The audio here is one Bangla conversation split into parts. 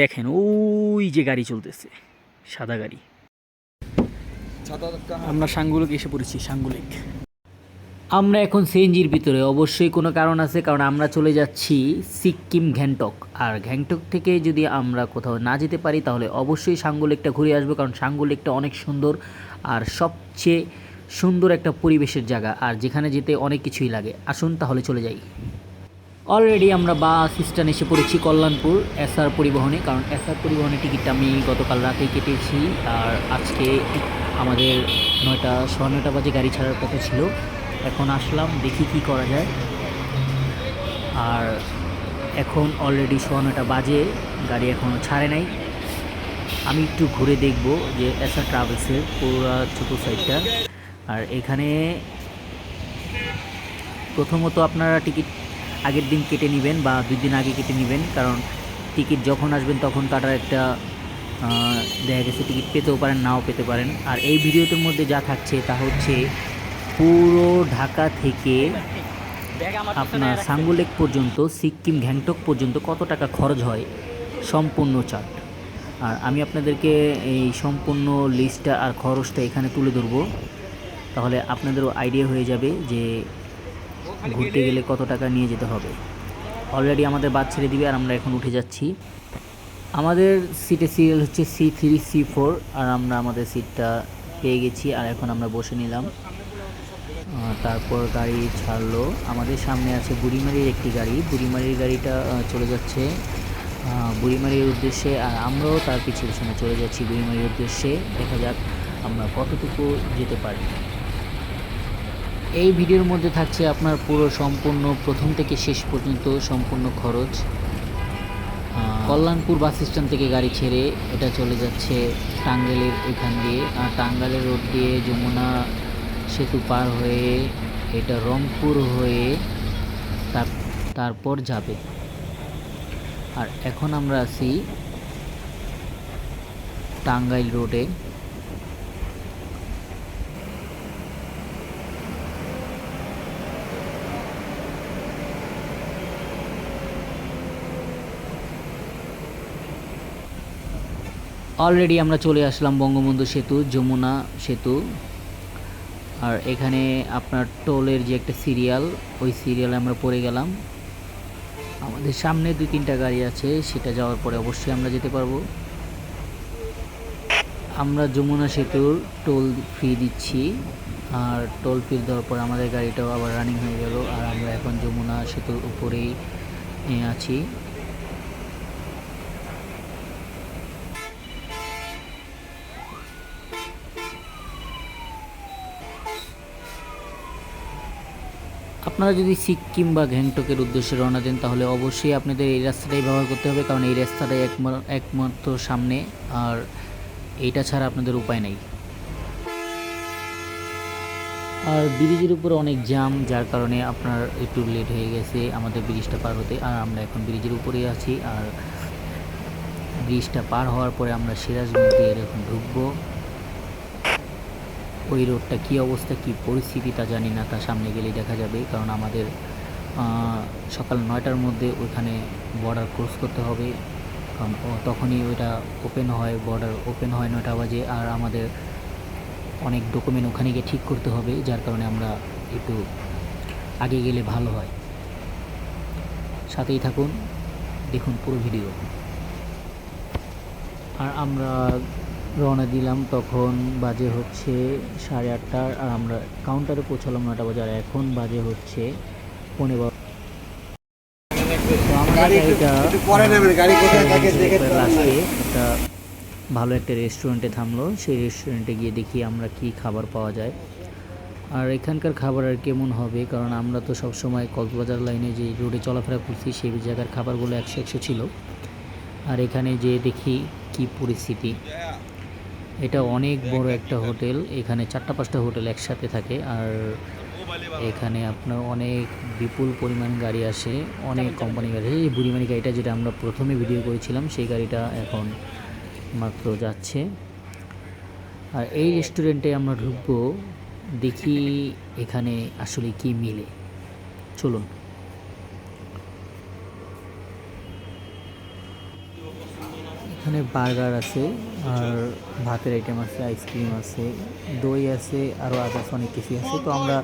দেখেন ওই যে গাড়ি চলতেছে, সাদা গাড়ি। আমরা সাঙ্গুলিক এসে পড়েছি, সাঙ্গুলিক। আমরা এখন সিএনজির ভিতরে, অবশ্যই কোনো কারণ আছে, কারণ আমরা চলে যাচ্ছি সিক্কিম গ্যাংটক। আর গ্যাংটক থেকে যদি আমরা কোথাও না যেতে পারি তাহলে অবশ্যই সাঙ্গুলিকটা ঘুরে আসবো, কারণ সাঙ্গুলিকটা অনেক সুন্দর আর সবচেয়ে সুন্দর একটা পরিবেশের জায়গা, আর যেখানে যেতে অনেক কিছুই লাগে। আসুন তাহলে চলে যাই। অলরেডি আমরা বাস স্ট্যান্ড এসে পড়েছি কল্যাণপুর এসআর পরিবহনে, কারণ এসআর পরিবহনের টিকিটটা আমি গতকাল রাতেই কেটেছি। আর আজকে আমাদের 9:30 বাজে গাড়ি ছাড়ার কথা ছিল। এখন আসলাম, দেখি কি করা যায়। আর এখন অলরেডি 9:30 বাজে, গাড়ি এখনও ছাড়ে নাই। আমি একটু ঘুরে দেখব যে এসআর ট্রাভেলসের পুরো ছোটো সাইডটা। আর এখানে প্রথমত আপনারা টিকিট আগের দিন কেটে নেবেন বা 2 দিন আগে কেটে নেবেন, কারণ টিকিট যখন আসবেন তখন কাটার একটা দেখা গেছে টিকিট পেতেও পারেন, নাও পেতে পারেন। আর এই ভিডিওটির মধ্যে যা থাকছে তা হচ্ছে পুরো ঢাকা থেকে আপনার সাঙ্গুলেক পর্যন্ত, সিক্কিম গ্যাংটক পর্যন্ত কত টাকা খরচ হয় সম্পূর্ণ চার্ট। আর আমি আপনাদেরকে এই সম্পূর্ণ লিস্টটা আর খরচটা এখানে তুলে ধরবো, তাহলে আপনাদেরও আইডিয়া হয়ে যাবে যে ঘুরতে গেলে কত টাকা নিয়ে যেতে হবে। অলরেডি আমাদের বাস ছেড়ে দিবে আর আমরা এখন উঠে যাচ্ছি। আমাদের সিটের সিরিয়াল হচ্ছে C3 C4, আর আমরা আমাদের সিটটা পেয়ে গেছি। আর এখন আমরা বসে নিলাম। তারপর গাড়ি ছাড়লো, আমাদের সামনে আছে বুড়িমারির একটি গাড়ি। বুড়িমারির গাড়িটা চলে যাচ্ছে বুড়িমারির উদ্দেশ্যে, আর আমরাও তার পিছনে পিছনে চলে যাচ্ছি বুড়িমারির উদ্দেশ্যে। দেখা যাক আমরা কতটুকু যেতে পারি। এই ভিডিওর মধ্যে থাকছে আপনার পুরো সম্পূর্ণ প্রথম থেকে শেষ পর্যন্ত সম্পূর্ণ খরচ। কল্যাণপুর বাস স্ট্যান্ড থেকে গাড়ি ছেড়ে এটা চলে যাচ্ছে টাঙ্গাইলের এখান দিয়ে, আর টাঙ্গাইলের রোড দিয়ে যমুনা সেতু পার হয়ে এটা রংপুর হয়ে তারপর যাবে। আর এখন আমরা আছি টাঙ্গাইল রোডে। অলরেডি আমরা চলে আসলাম বঙ্গবন্ধু সেতু, যমুনা সেতু। আর এখানে আপনার টোলের যে একটা সিরিয়াল, ওই সিরিয়ালে আমরা পড়ে গেলাম। আমাদের সামনে 2-3টা গাড়ি আছে, সেটা যাওয়ার পরে অবশ্যই আমরা যেতে পারবো। আমরা যমুনা সেতুর টোল ফি দিচ্ছি, আর টোল ফি দেওয়ার পর আমাদের গাড়িটাও আবার রানিং হয়ে গেল। আর আমরা এখন যমুনা সেতুর উপরেই আছি। আপনারা যদি সিক্কিম বা গ্যাংটকের উদ্দেশ্যে রওনা দেন তাহলে অবশ্যই আপনাদের এই রাস্তাটাই ব্যবহার করতে হবে, কারণ এই রাস্তাটাই একমাত্র সামনে, আর এইটা ছাড়া আপনাদের উপায় নেই। আর ব্রিজের উপরে অনেক জ্যাম, যার কারণে আপনার একটু লেট হয়ে গেছে আমাদের ব্রিজটা পার হতে। আর আমরা এখন ব্রিজের উপরেই আছি, আর ব্রিজটা পার হওয়ার পরে আমরা সিরাজগঞ্জ দিয়ে এখন ঢুকবো। ওই রোডটা কী অবস্থা, কী পরিস্থিতি তা জানি না, তা সামনে গেলেই দেখা যাবে, কারণ আমাদের সকাল 9টার মধ্যে ওইখানে বর্ডার ক্রস করতে হবে, কারণ তখনই ওইটা ওপেন হয়, বর্ডার ওপেন হয় 9টা বাজে। আর আমাদের অনেক ডকুমেন্ট ওখানে গিয়ে ঠিক করতে হবে, যার কারণে আমরা একটু আগে গেলে ভালো হয়। সাথেই থাকুন, দেখুন পুরো ভিডিও। আর আমরা রওনা দিলাম, তখন বাজে হচ্ছে 8:30, আর আমরা কাউন্টারে পৌঁছালাম 9টা বাজে, আর এখন বাজে হচ্ছে 12:15। তো আমরা লাস্টে একটা ভালো একটা রেস্টুরেন্টে থামলো, সেই রেস্টুরেন্টে গিয়ে দেখি আমরা কি খাবার পাওয়া যায়। আর এখানকার খাবার আর কেমন হবে, কারণ আমরা তো সবসময় কক্সবাজার লাইনে যে রোডে চলাফেরা করছি সেই জায়গার খাবারগুলো 100 ছিল। আর এখানে যে দেখি কি পরিস্থিতি। এটা অনেক বড় একটা হোটেল, এখানে 4-5টা হোটেল একসাথে থাকে। আর এখানে আপনার অনেক বিপুল পরিমাণ গাড়ি আসে, অনেক কোম্পানি গাড়ি। এই বুড়িমারি গাড়িটা যেটা আমরা প্রথমে ভিডিও করেছিলাম সেই গাড়িটা এখন মাত্র যাচ্ছে। আর এই রেস্টুরেন্টে আমরা ঢুকবো, দেখি এখানে আসলে কি মিলে। চলুন। এখানে বার্গার আছে আর ভাতের আইটেম আছে, আইসক্রিম আছে, দই আছে, আরও আদার্স অনেক কিছু আছে। তো আমরা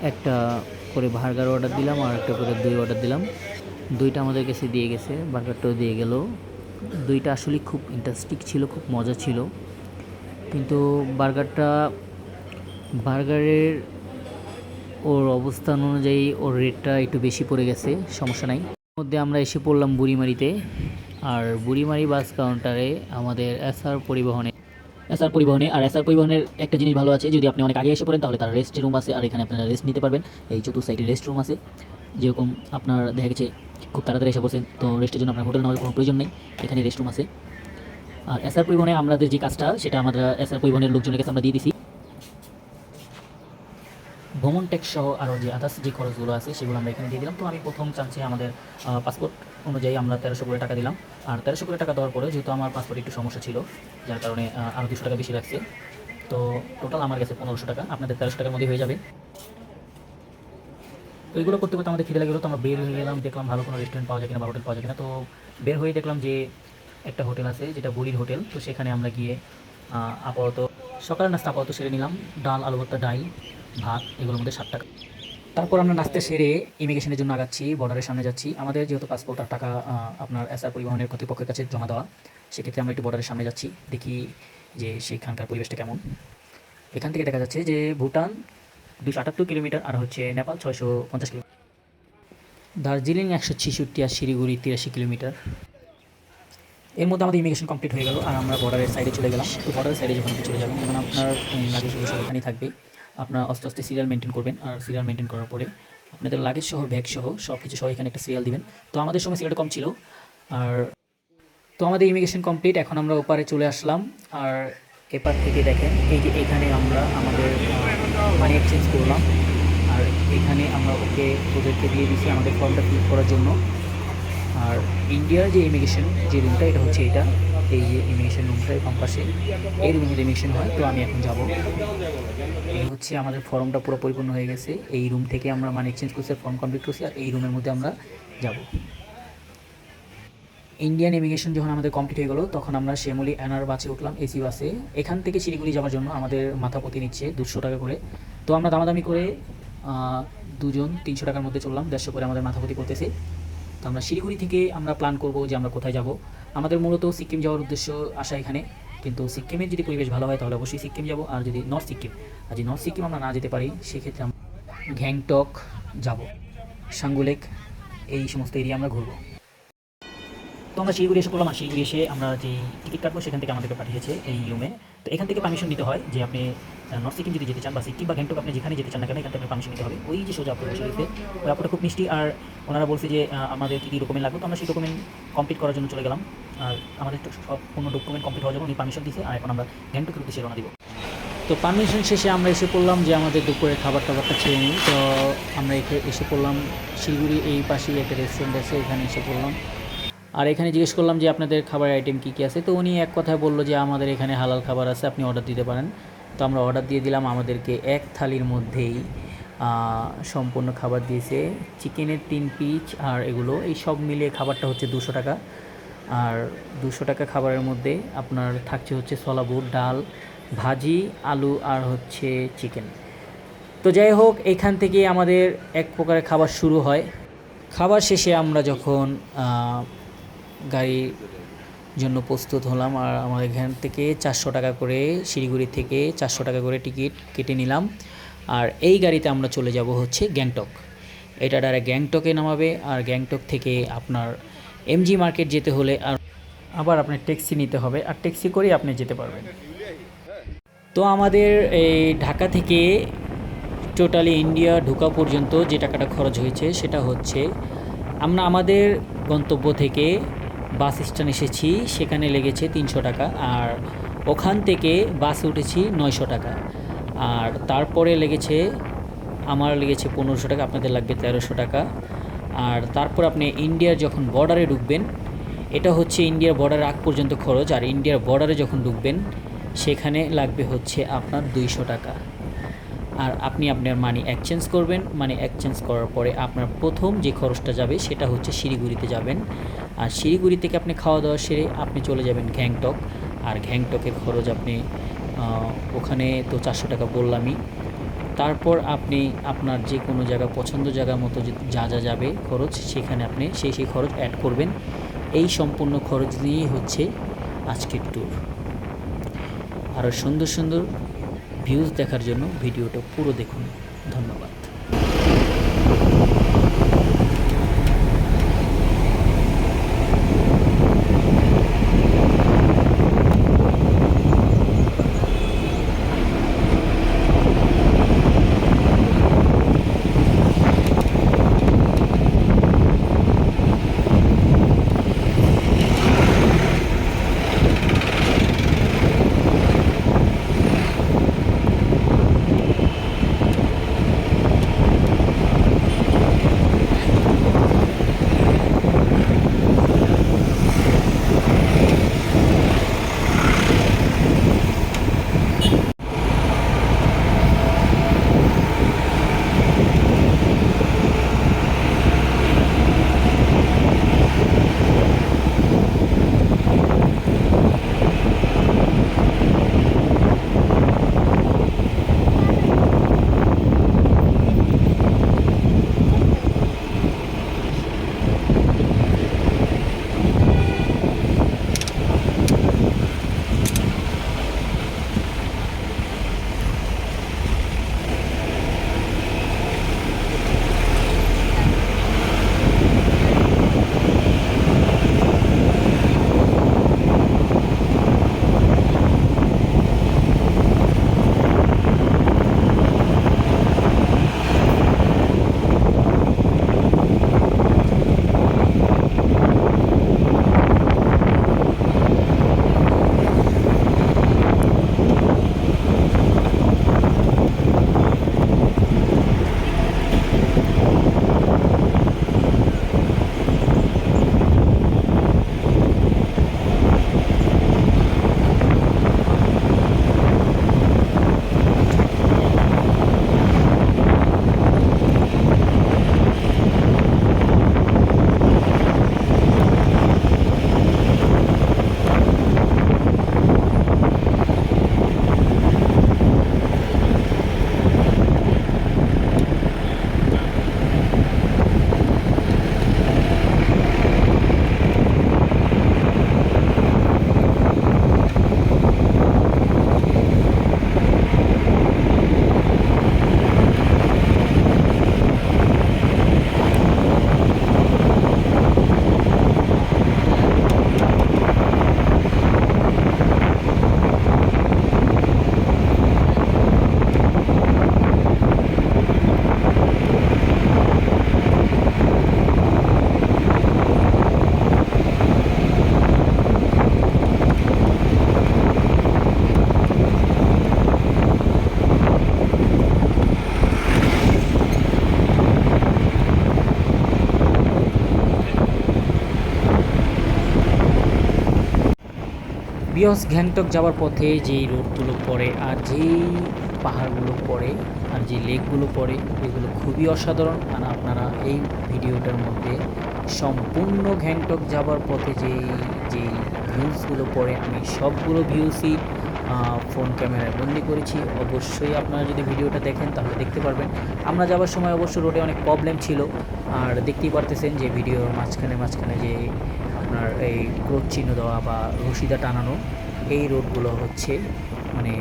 একটা করে বার্গার অর্ডার দিলাম আর একটা করে দই অর্ডার দিলাম। দইটা আমাদের কাছে দিয়ে গেছে, বার্গারটাও দিয়ে গেল। দইটা আসলে খুব ইন্টারেস্টিং ছিল, খুব মজা ছিল, কিন্তু বার্গারের ওর অবস্থান অনুযায়ী ওর রেটটা একটু বেশি পড়ে গেছে, সমস্যা নাই। এর মধ্যে আমরা এসে পড়লাম বুড়িমারিতে। আর বুড়িমারি বাস কাউন্টারে আমাদের এসআর পরিবহনের একটা জিনিস ভালো আছে, যদি আপনি অনেক আগে এসে পড়েন তাহলে তার রেস্ট রুম আছে, আর এখানে আপনারা রেস্ট নিতে পারবেন। এই চতুর্থ সাইডে রেস্ট রুম আছে, যেরকম আপনার দেখা গেছে খুব তাড়াতাড়ি এসে পড়ছেন, তো রেস্টের জন্য আপনার হোটেল নেওয়ার কোনো প্রয়োজন নেই, এখানে রেস্ট রুম আছে। আর এসআর পরিবহনে আমাদের যে কাজটা, সেটা আমরা এসআর পরিবহনের লোকজনের কাছে আমরা দিয়ে দিছি। ভ্রমণ ট্যাক্স সহ আরও যে আদার্স যে খরচগুলো আছে সেগুলো আমরা এখানে দিয়ে দিলাম। তো আমি প্রথম চান্সে আমাদের পাসপোর্ট অনুযায়ী আমরা 1300 করে টাকা দিলাম। আর 1300 করে টাকা দেওয়ার পরে যেহেতু আমার পাসপোর্টে একটু সমস্যা ছিল, যার কারণে আরও 200 টাকা বেশি লাগছে, তো টোটাল আমার কাছে 1500 টাকা, আপনাদের 1300 টাকার মধ্যে হয়ে যাবে। তো এইগুলো করতে করতে আমাদের খিদে লাগলো, তো আমরা বের হয়ে গেলাম, দেখলাম ভালো কোনো রেস্টুরেন্ট পাওয়া যায় কিনা বা হোটেল পাওয়া যায় কিনা। তো বের হয়ে দেখলাম যে একটা হোটেল আছে, যেটা বুড়ির হোটেল। তো সেখানে আমরা গিয়ে আপাতত সকালের নাস্তা সেরে নিলাম, ডাল, আলু ভর্তা, ডাল, ভাত, এগুলোর মধ্যে 60 টাকা। তারপর আমরা নাস্তা সেরে ইমিগ্রেশনের জন্য আগাচ্ছি, বর্ডারের সামনে যাচ্ছি। আমাদের যেহেতু পাসপোর্ট আর টাকা আপনার এসআর পরিবহনের কর্তৃপক্ষের কাছে জমা দেওয়া, সেক্ষেত্রে আমরা একটু বর্ডারের সামনে যাচ্ছি, দেখি যে সেখানকার পরিবেশটা কেমন। এখান থেকে দেখা যাচ্ছে যে ভুটান 278 কিলোমিটার, আর হচ্ছে নেপাল 650 কিলোমিটার, দার্জিলিং 166 আর শিলিগুড়ি 83 কিলোমিটার। এর মধ্যে আমাদের ইমিগ্রেশন কমপ্লিট হয়ে গেল, আর আমরা বর্ডারের সাইডে চলে গেলাম। তো বর্ডারের সাইডে যখন আপনি চলে যাবেন, তখন আপনার লাগেজ সব এখানেই থাকবে, আপনার আস্তে আস্তে সিরিয়াল মেনটেন করবেন। আর সিরিয়াল মেনটেন করার পরে আপনাদের লাগেজ সহ, ব্যাগ সহ সব কিছু সহ এখানে একটা সিরিয়াল দিবেন। তো আমাদের সময় সিরিয়ালটা কম ছিল। আর তো আমাদের ইমিগ্রেশন কমপ্লিট, এখন আমরা ওপারে চলে আসলাম। আর এপার থেকে দেখেন, এই যে এখানে আমরা আমাদের মানি এক্সচেঞ্জ করলাম, আর এখানে আমরা ওদেরকে দিয়ে দিচ্ছি আমাদের ফর্মটা ফিল করার জন্য। আর ইন্ডিয়ার যে ইমিগ্রেশন যে রুমটা, এটা হচ্ছে এটা, এই যে ইমিগ্রেশন রুমটা বাম পাশে, এই রুমের মধ্যে ইমিগ্রেশন হয়। তো আমি এখন যাব, এই হচ্ছে আমাদের ফর্মটা পুরো পরিপূর্ণ হয়ে গেছে। এই রুম থেকে আমরা মানি এক্সচেঞ্জ করছি, ফর্ম কমপ্লিট করছি, আর এই রুমের মধ্যে আমরা যাব। ইন্ডিয়ান ইমিগ্রেশন যখন আমাদের কমপ্লিট হয়ে গেল, তখন আমরা শ্যামলী এনআর বাসে উঠলাম, এসি বাসে। এখান থেকে শিলিগুড়ি যাওয়ার জন্য আমাদের মাথা প্রতি নিচ্ছে 200 টাকা করে। তো আমরা দামাদামি করে দুজন 300 টাকার মধ্যে চললাম, 150 করে আমাদের মাথা প্রতি করতেছে। তো আমরা শিলিগুড়ি থেকে আমরা প্ল্যান করব যে আমরা কোথায় যাব। আমাদের মূলত সিকিম যাওয়ার উদ্দেশ্য আসা এখানে, কিন্তু সিকিমের যদি পরিবেশ ভালো হয় তাহলে অবশ্যই সিকিম যাব। আর যদি নর্থ সিকিম আমরা না যেতে পারি, সেক্ষেত্রে আমরা গ্যাংটক যাব, সাঙ্গুলেক, এই সমস্ত এরিয়া আমরা ঘুরবো। তো আমরা শিলিগুড়ি এসে পড়লাম, আর শিলিগুড়ি এসে আমরা যে টিকিট কাটবো সেখান থেকে আমাদেরকে পাঠিয়েছে এই রুমে। তো এখান থেকে পারমিশন নিতে হয় যে আপনি নর্থ সিকিম যদি যেতে চান, বা সিকিম বা গ্যাংটক আপনি যেখানে যেতে চান না কেন, এখান থেকে পারমিশন নিতে হবে। ওই যে সোজা আপনার বসে গেছে, ওই আপুটা খুব মিষ্টি। আর ওনারা বলছে যে আমাদের কী কী ডকুমেন্ট লাগবে, তো আমরা সেই ডকুমেন্ট কমপ্লিট করার জন্য চলে গেলাম। আর আমাদের সব কোনো ডকুমেন্ট কমপ্লিট হওয়ার জন্য উনি পারমিশন দিয়েছে, আর এখন আমরা গ্যাংটকের উদ্দেশ্যে রওনা দিব। তো পারমিশন শেষে আমরা এসে পড়লাম যে আমাদের দুপুরের খাবারটা খেয়ে নিই। তো আমরা এসে পড়লাম শিলিগুড়ি এই পাশেই একটা রেস্টুরেন্ট আছে, এখানে এসে পড়লাম। আর এখানে জিজ্ঞেস করলাম যে আপনাদের খাবারের আইটেম কী কী আছে। তো উনি এক কথায় বললো যে আমাদের এখানে হালাল খাবার আছে, আপনি অর্ডার দিতে পারেন। তো আমরা অর্ডার দিয়ে দিলাম, আমাদেরকে এক থালির মধ্যেই সম্পূর্ণ খাবার দিয়েছে, চিকেনের 3 পিস আর এগুলো, এই সব মিলিয়ে খাবারটা হচ্ছে 200 টাকা। আর 200 টাকা খাবারের মধ্যে আপনার থাকছে হচ্ছে ছোলা বুট, ডাল, ভাজি, আলু আর হচ্ছে চিকেন। তো যাই হোক, এখান থেকে আমাদের এক প্রকারের খাবার শুরু হয়। খাবার শেষে আমরা যখন গাড়ির জন্য প্রস্তুত হলাম, আর আমাদের এখান থেকে 400 টাকা করে, শিলিগুড়ি থেকে 400 টাকা করে টিকিট কেটে নিলাম। আর এই গাড়িতে আমরা চলে যাব হচ্ছে গ্যাংটক। এটা ডাইরেক্ট গ্যাংটকে নামাবে, আর গ্যাংটক থেকে আপনার এমজি মার্কেট যেতে হলে আবার আপনার ট্যাক্সি নিতে হবে, আর ট্যাক্সি করেই আপনি যেতে পারবেন। তো আমাদের এই ঢাকা থেকে টোটালি ইন্ডিয়া ঢোকা পর্যন্ত যে টাকাটা খরচ হয়েছে, সেটা হচ্ছে আমরা আমাদের গন্তব্য থেকে বাস স্ট্যান্ড এসেছি, সেখানে লেগেছে 300 টাকা। আর ওখান থেকে বাসে উঠেছি 900 টাকা। আর তারপরে আমার লেগেছে 1500 টাকা, আপনাদের লাগবে 1300 টাকা। আর তারপর আপনি ইন্ডিয়ার যখন বর্ডারে ঢুকবেন, এটা হচ্ছে ইন্ডিয়ার বর্ডারের আগ পর্যন্ত খরচ। আর ইন্ডিয়ার বর্ডারে যখন ঢুকবেন, সেখানে লাগবে হচ্ছে আপনার 200 টাকা। আর আপনি আপনার মানি এক্সচেঞ্জ করবেন। মানি এক্সচেঞ্জ করার পরে আপনার প্রথম যে খরচটা যাবে সেটা হচ্ছে শিলিগুড়িতে যাবেন। আর শিলিগুড়ি থেকে আপনি খাওয়া দাওয়া সেরে আপনি চলে যাবেন গ্যাংটক। আর গ্যাংটকের খরচ আপনি ওখানে তো 400 টাকা বললামই। তারপর আপনি আপনার যে কোনো জায়গা পছন্দ জায়গার মতো যা যা যাবে খরচ, সেখানে আপনি সেই খরচ অ্যাড করবেন। এই সম্পূর্ণ খরচ নিয়েই হচ্ছে আজকের ট্যুর। আরও সুন্দর সুন্দর ভিউজ দেখার জন্য ভিডিওটা পুরো দেখুন। ধন্যবাদ। বিয়স গ্যাংটক যাওয়ার পথে যেই রোডগুলো পড়ে আর যেই পাহাড়গুলো পড়ে আর যে লেকগুলো পড়ে এগুলো খুবই অসাধারণ। আর আপনারা এই ভিডিওটার মধ্যে সম্পূর্ণ গ্যাংটক যাওয়ার পথে যেই ভিউজগুলো পড়ে আমি সবগুলো ভিউসই ফোন ক্যামেরায় বন্দি করেছি। অবশ্যই আপনারা যদি ভিডিওটা দেখেন তাহলে দেখতে পারবেন। আমরা যাওয়ার সময় অবশ্য রোডে অনেক প্রবলেম ছিল। আর দেখতেই পারতেছেন যে ভিডিওর মাঝখানে যে আপনার এই ক্রোধ চিহ্ন দেওয়া বা রশিদা টানানো, এই রোডগুলো হচ্ছে মানে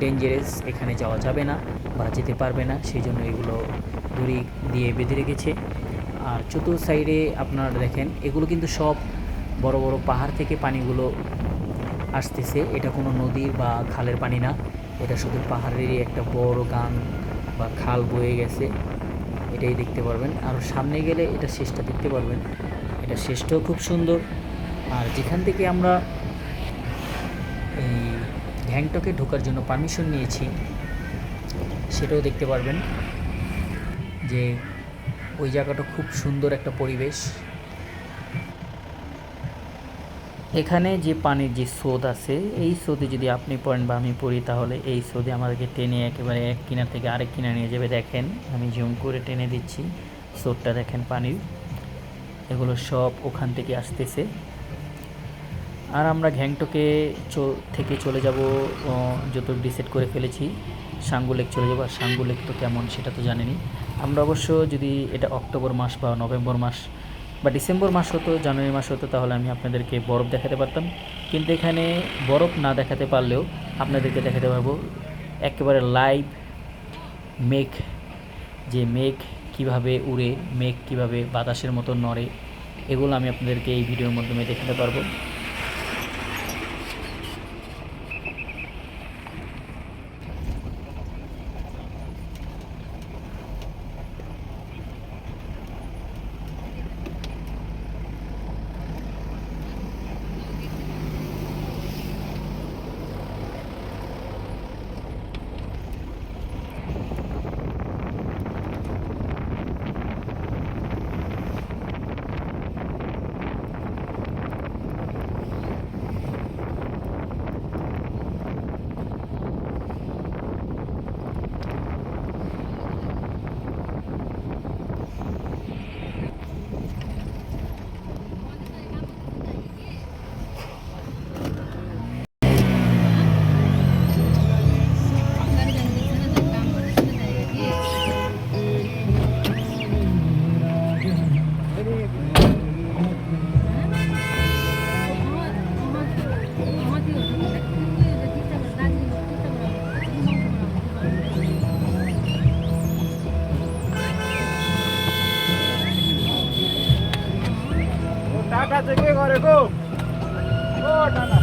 ডেঞ্জারাস, এখানে যাওয়া যাবে না বা যেতে পারবে না, সেই জন্য এগুলো দড়ি দিয়ে বেঁধে রেখেছে। আর চতুর্থ সাইডে আপনারা দেখেন এগুলো কিন্তু সব বড় বড় পাহাড় থেকে পানিগুলো আসতেছে। এটা কোনো নদীর বা খালের পানি না, এটা শুধু পাহাড়েরই একটা বড় গান বা খাল বয়ে গেছে, এটাই দেখতে পারবেন। আর সামনে গেলে এটা শেষটা দেখতে পারবেন, এটা শেষটাও খুব সুন্দর। আর যেখান থেকে আমরা এই গ্যাংটকে ঢোকার জন্য পারমিশন নিয়েছি সেটাও দেখতে পারবেন যে ওই জায়গাটা খুব সুন্দর একটা পরিবেশ। এখানে যে পানির যে স্রোত আছে এই স্রোতে যদি আপনি পড়েন বা আমি পড়ি তাহলে এই স্রোতে আমাদেরকে টেনে একেবারে এক কিনার থেকে আরেক কিনারে নিয়ে যাবে। দেখেন আমি জুম করে টেনে দিচ্ছি, স্রোতটা দেখেন পানির, এগুলো সব ওখান থেকে আসতেছে। আর আমরা গ্যাংটকে থেকে চলে যাব, যত ডিসাইড করে ফেলেছি সাঙ্গু লেক চলে যাবো। আর সাঙ্গু লেক তো কেমন সেটা তো জানেনই। আমরা অবশ্য যদি এটা অক্টোবর মাস বা নভেম্বর মাস বা ডিসেম্বর মাস হতো, জানুয়ারি মাস হতো, তাহলে আমি আপনাদেরকে বরফ দেখাতে পারতাম। কিন্তু এখানে বরফ না দেখাতে পারলেও আপনাদেরকে দেখাতে পারবো একেবারে লাইভ মেঘ, যে মেঘ কীভাবে উড়ে, মেঘ কীভাবে বাতাসের মতো নড়ে, এগুলো আমি আপনাদেরকে এই ভিডিওর মাধ্যমে দেখাতে পারবো। টাটা থেকে করে গো ও টাটা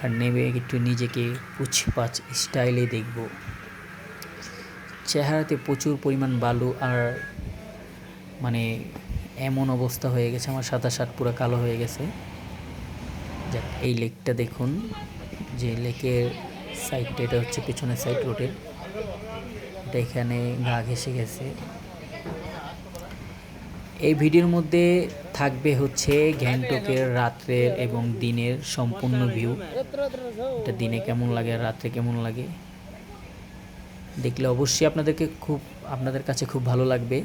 আর নেমে একটু নিজেকে পুছপাছ স্টাইলে দেখব। চেহারাতে প্রচুর পরিমাণ বালু, আর মানে এমন অবস্থা হয়ে গেছে আমার, সাদা শার্ট পুরো কালো হয়ে গেছে। যাক, এই লেকটা দেখুন, যে লেকের সাইডটা, এটা হচ্ছে পেছনের সাইড রোডের, এটা এখানে গা ঘেঁষে গেছে। এই ভিডিওর মধ্যে থাকবে হচ্ছে গ্যাংটকের রাত্রের এবং দিনের সম্পূর্ণ ভিউ, এটা দিনে কেমন লাগে আর রাত্রে কেমন লাগে। দেখলে অবশ্যই আপনাদের কাছে খুব ভালো লাগবে।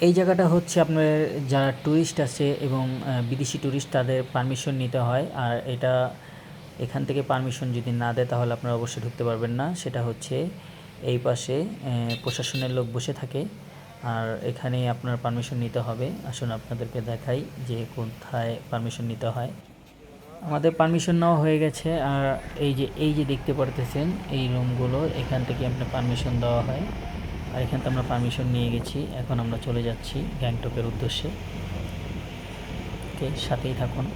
এই জায়গাটা হচ্ছে আপনার যারা ট্যুরিস্ট আছে এবং বিদেশি ট্যুরিস্ট তাদের পারমিশন নিতে হয়। আর এখান থেকে পারমিশন যদি না দেয় তাহলে আপনারা অবশ্যই ঢুকতে পারবেন না। সেটা হচ্ছে এই পাশে প্রশাসনের লোক বসে থাকে, আর এখানেই আপনার পারমিশন নিতে হবে। আসুন আপনাদেরকে দেখাই যে কোথায় পারমিশন নিতে হয়। আমাদের পারমিশন নেওয়া হয়ে গেছে। আর এই যে দেখতে পারতেছেন এই রুমগুলো, এখান থেকে আপনার পারমিশন দেওয়া হয়। আর এখান থেকে আমরা পারমিশন নিয়ে গেছি, এখন আমরা চলে যাচ্ছি গ্যাংটকের উদ্দেশ্যে। ওকে, সাথেই থাকুন।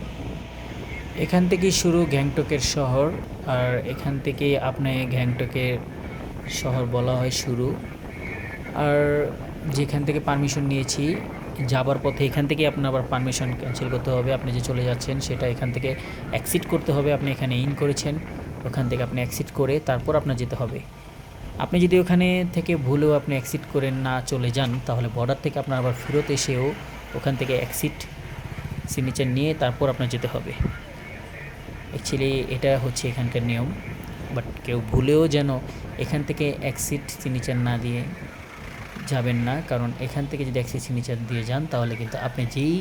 এখান থেকেই শুরু গ্যাংটকের শহর, আর এখান থেকে আপনি গ্যাংটকের শহর বলা হয় শুরু। আর যেখান থেকে পারমিশন নিয়েছি যাবার পথে এখান থেকে আপনার আবার পারমিশন ক্যান্সেল করতে হবে। আপনি যে চলে যাচ্ছেন সেটা এখান থেকে এক্সিট করতে হবে। আপনি এখানে ইন করেছেন, ওখান থেকে আপনি এক্সিট করে তারপর আপনার যেতে হবে। আপনি যদি ওখানে থেকে ভুলেও আপনি এক্সিট করে না চলে যান তাহলে বর্ডার থেকে আপনার আবার ফেরত এসেও ওখান থেকে এক্সিট সিগনেচার নিয়ে তারপর আপনার যেতে হবে। অ্যাকচুয়ালি এটা হচ্ছে এখানকার নিয়ম, বাট কেউ ভুলেও যেন এখান থেকে এক্সিট সিগনেচার না দিয়ে যাবেন না, কারণ এখান থেকে যদি এক্সিট সিগনেচার দিয়ে যান তাহলে কিন্তু আপনি যেই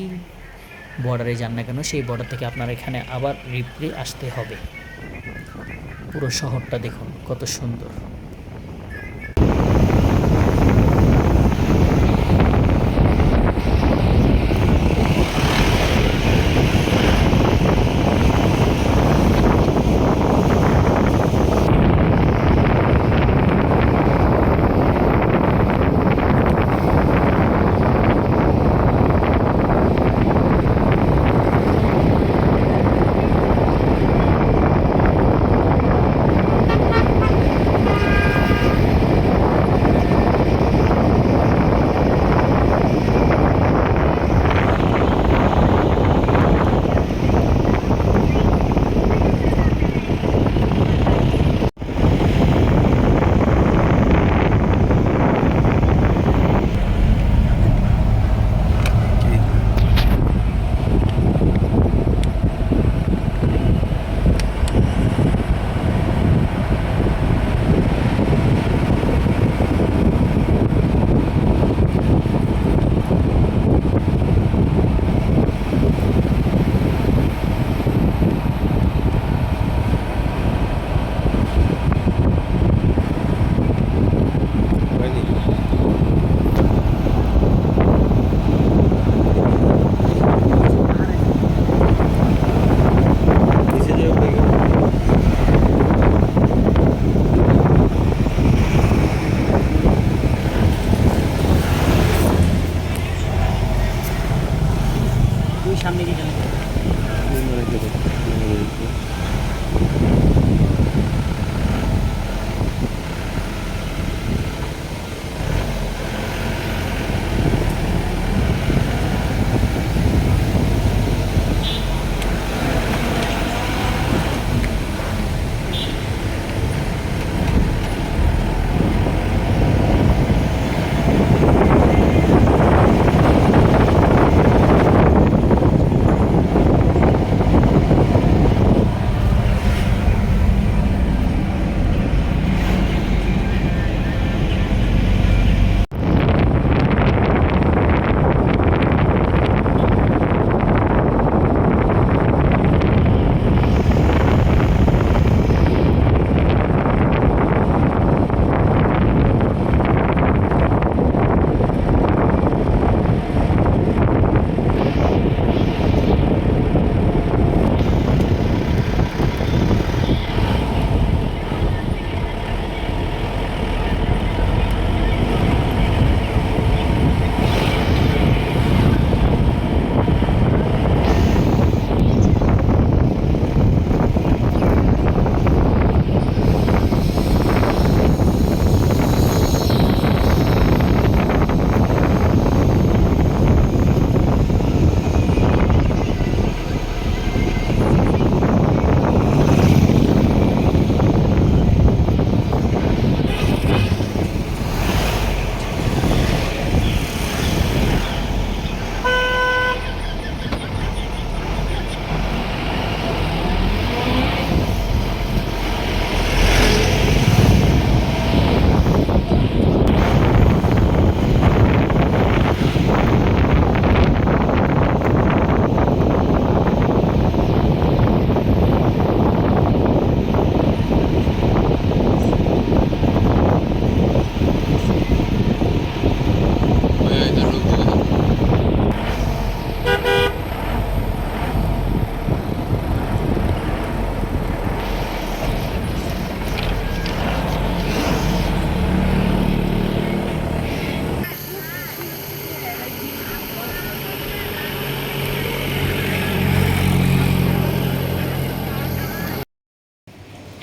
বর্ডারে যান না কেন সেই বর্ডার থেকে আপনার এখানে আবার রিপ্লে আসতে হবে। পুরো শহরটা দেখুন কত সুন্দর।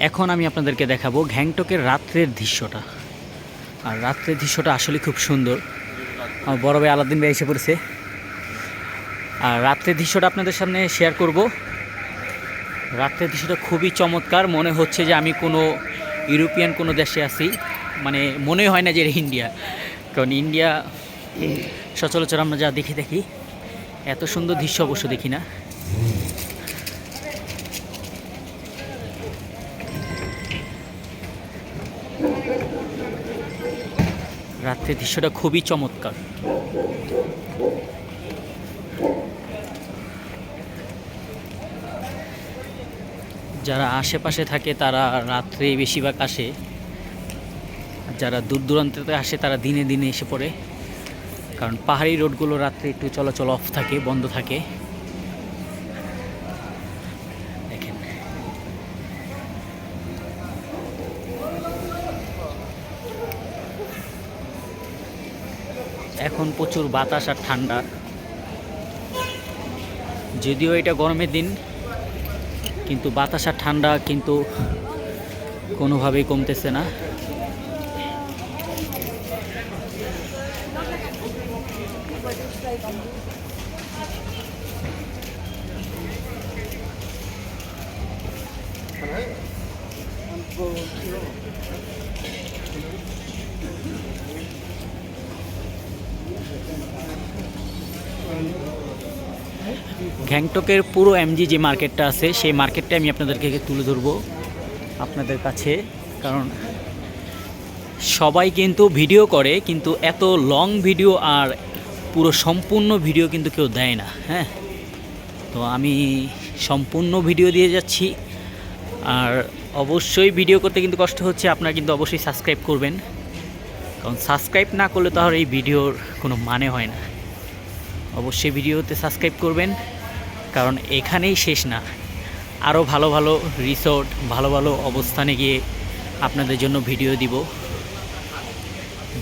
এখন আমি আপনাদেরকে দেখাবো গ্যাংটকের রাত্রের দৃশ্যটা। আর রাত্রের দৃশ্যটা আসলে খুব সুন্দর। আমার বড় ভাই আলাদিন ভাই এসে পড়েছে। আর রাত্রের দৃশ্যটা আপনাদের সামনে শেয়ার করব। রাত্রের দৃশ্যটা খুবই চমৎকার, মনে হচ্ছে যে আমি কোনো ইউরোপিয়ান কোনো দেশে আছি। মানে মনে হয় না যে এটা ইন্ডিয়া, কারণ ইন্ডিয়া সচরাচর আমরা যা দেখি এত সুন্দর দৃশ্য অবশ্য দেখি না। রাত্রের দৃশ্যটা খুবই চমৎকার। যারা আশেপাশে থাকে তারা রাত্রে বেশিরভাগ আসে, যারা দূর দূরান্তে আসে তারা দিনে দিনে এসে পড়ে, কারণ পাহাড়ি রোডগুলো রাত্রে একটু চলাচল অফ থাকে, বন্ধ থাকে। দেখেন এখন প্রচুর বাতাস আর ঠান্ডা, যদিও এটা গরমের দিন, কিন্তু বাতাস আর ঠান্ডা কিন্তু কোনোভাবেই কমতেছে না। গ্যাংটকের পুরো এমজি যে মার্কেটটা আছে সেই মার্কেটটা আমি আপনাদেরকে তুলে ধরবো আপনাদের কাছে, কারণ সবাই কিন্তু ভিডিও করে কিন্তু এত লং ভিডিও আর পুরো সম্পূর্ণ ভিডিও কিন্তু কেউ দেয় না। হ্যাঁ, তো আমি সম্পূর্ণ ভিডিও দিয়ে যাচ্ছি। আর অবশ্যই ভিডিও করতে কিন্তু কষ্ট হচ্ছে, আপনারা কিন্তু অবশ্যই সাবস্ক্রাইব করবেন, কারণ সাবস্ক্রাইব না করলে তো আর এই ভিডিওর কোনো মানে হয় না। অবশ্যই ভিডিওতে সাবস্ক্রাইব করবেন, কারণ এখানেই শেষ না, আরও ভালো ভালো রিসোর্ট, ভালো ভালো অবস্থানে গিয়ে আপনাদের জন্য ভিডিও দিব।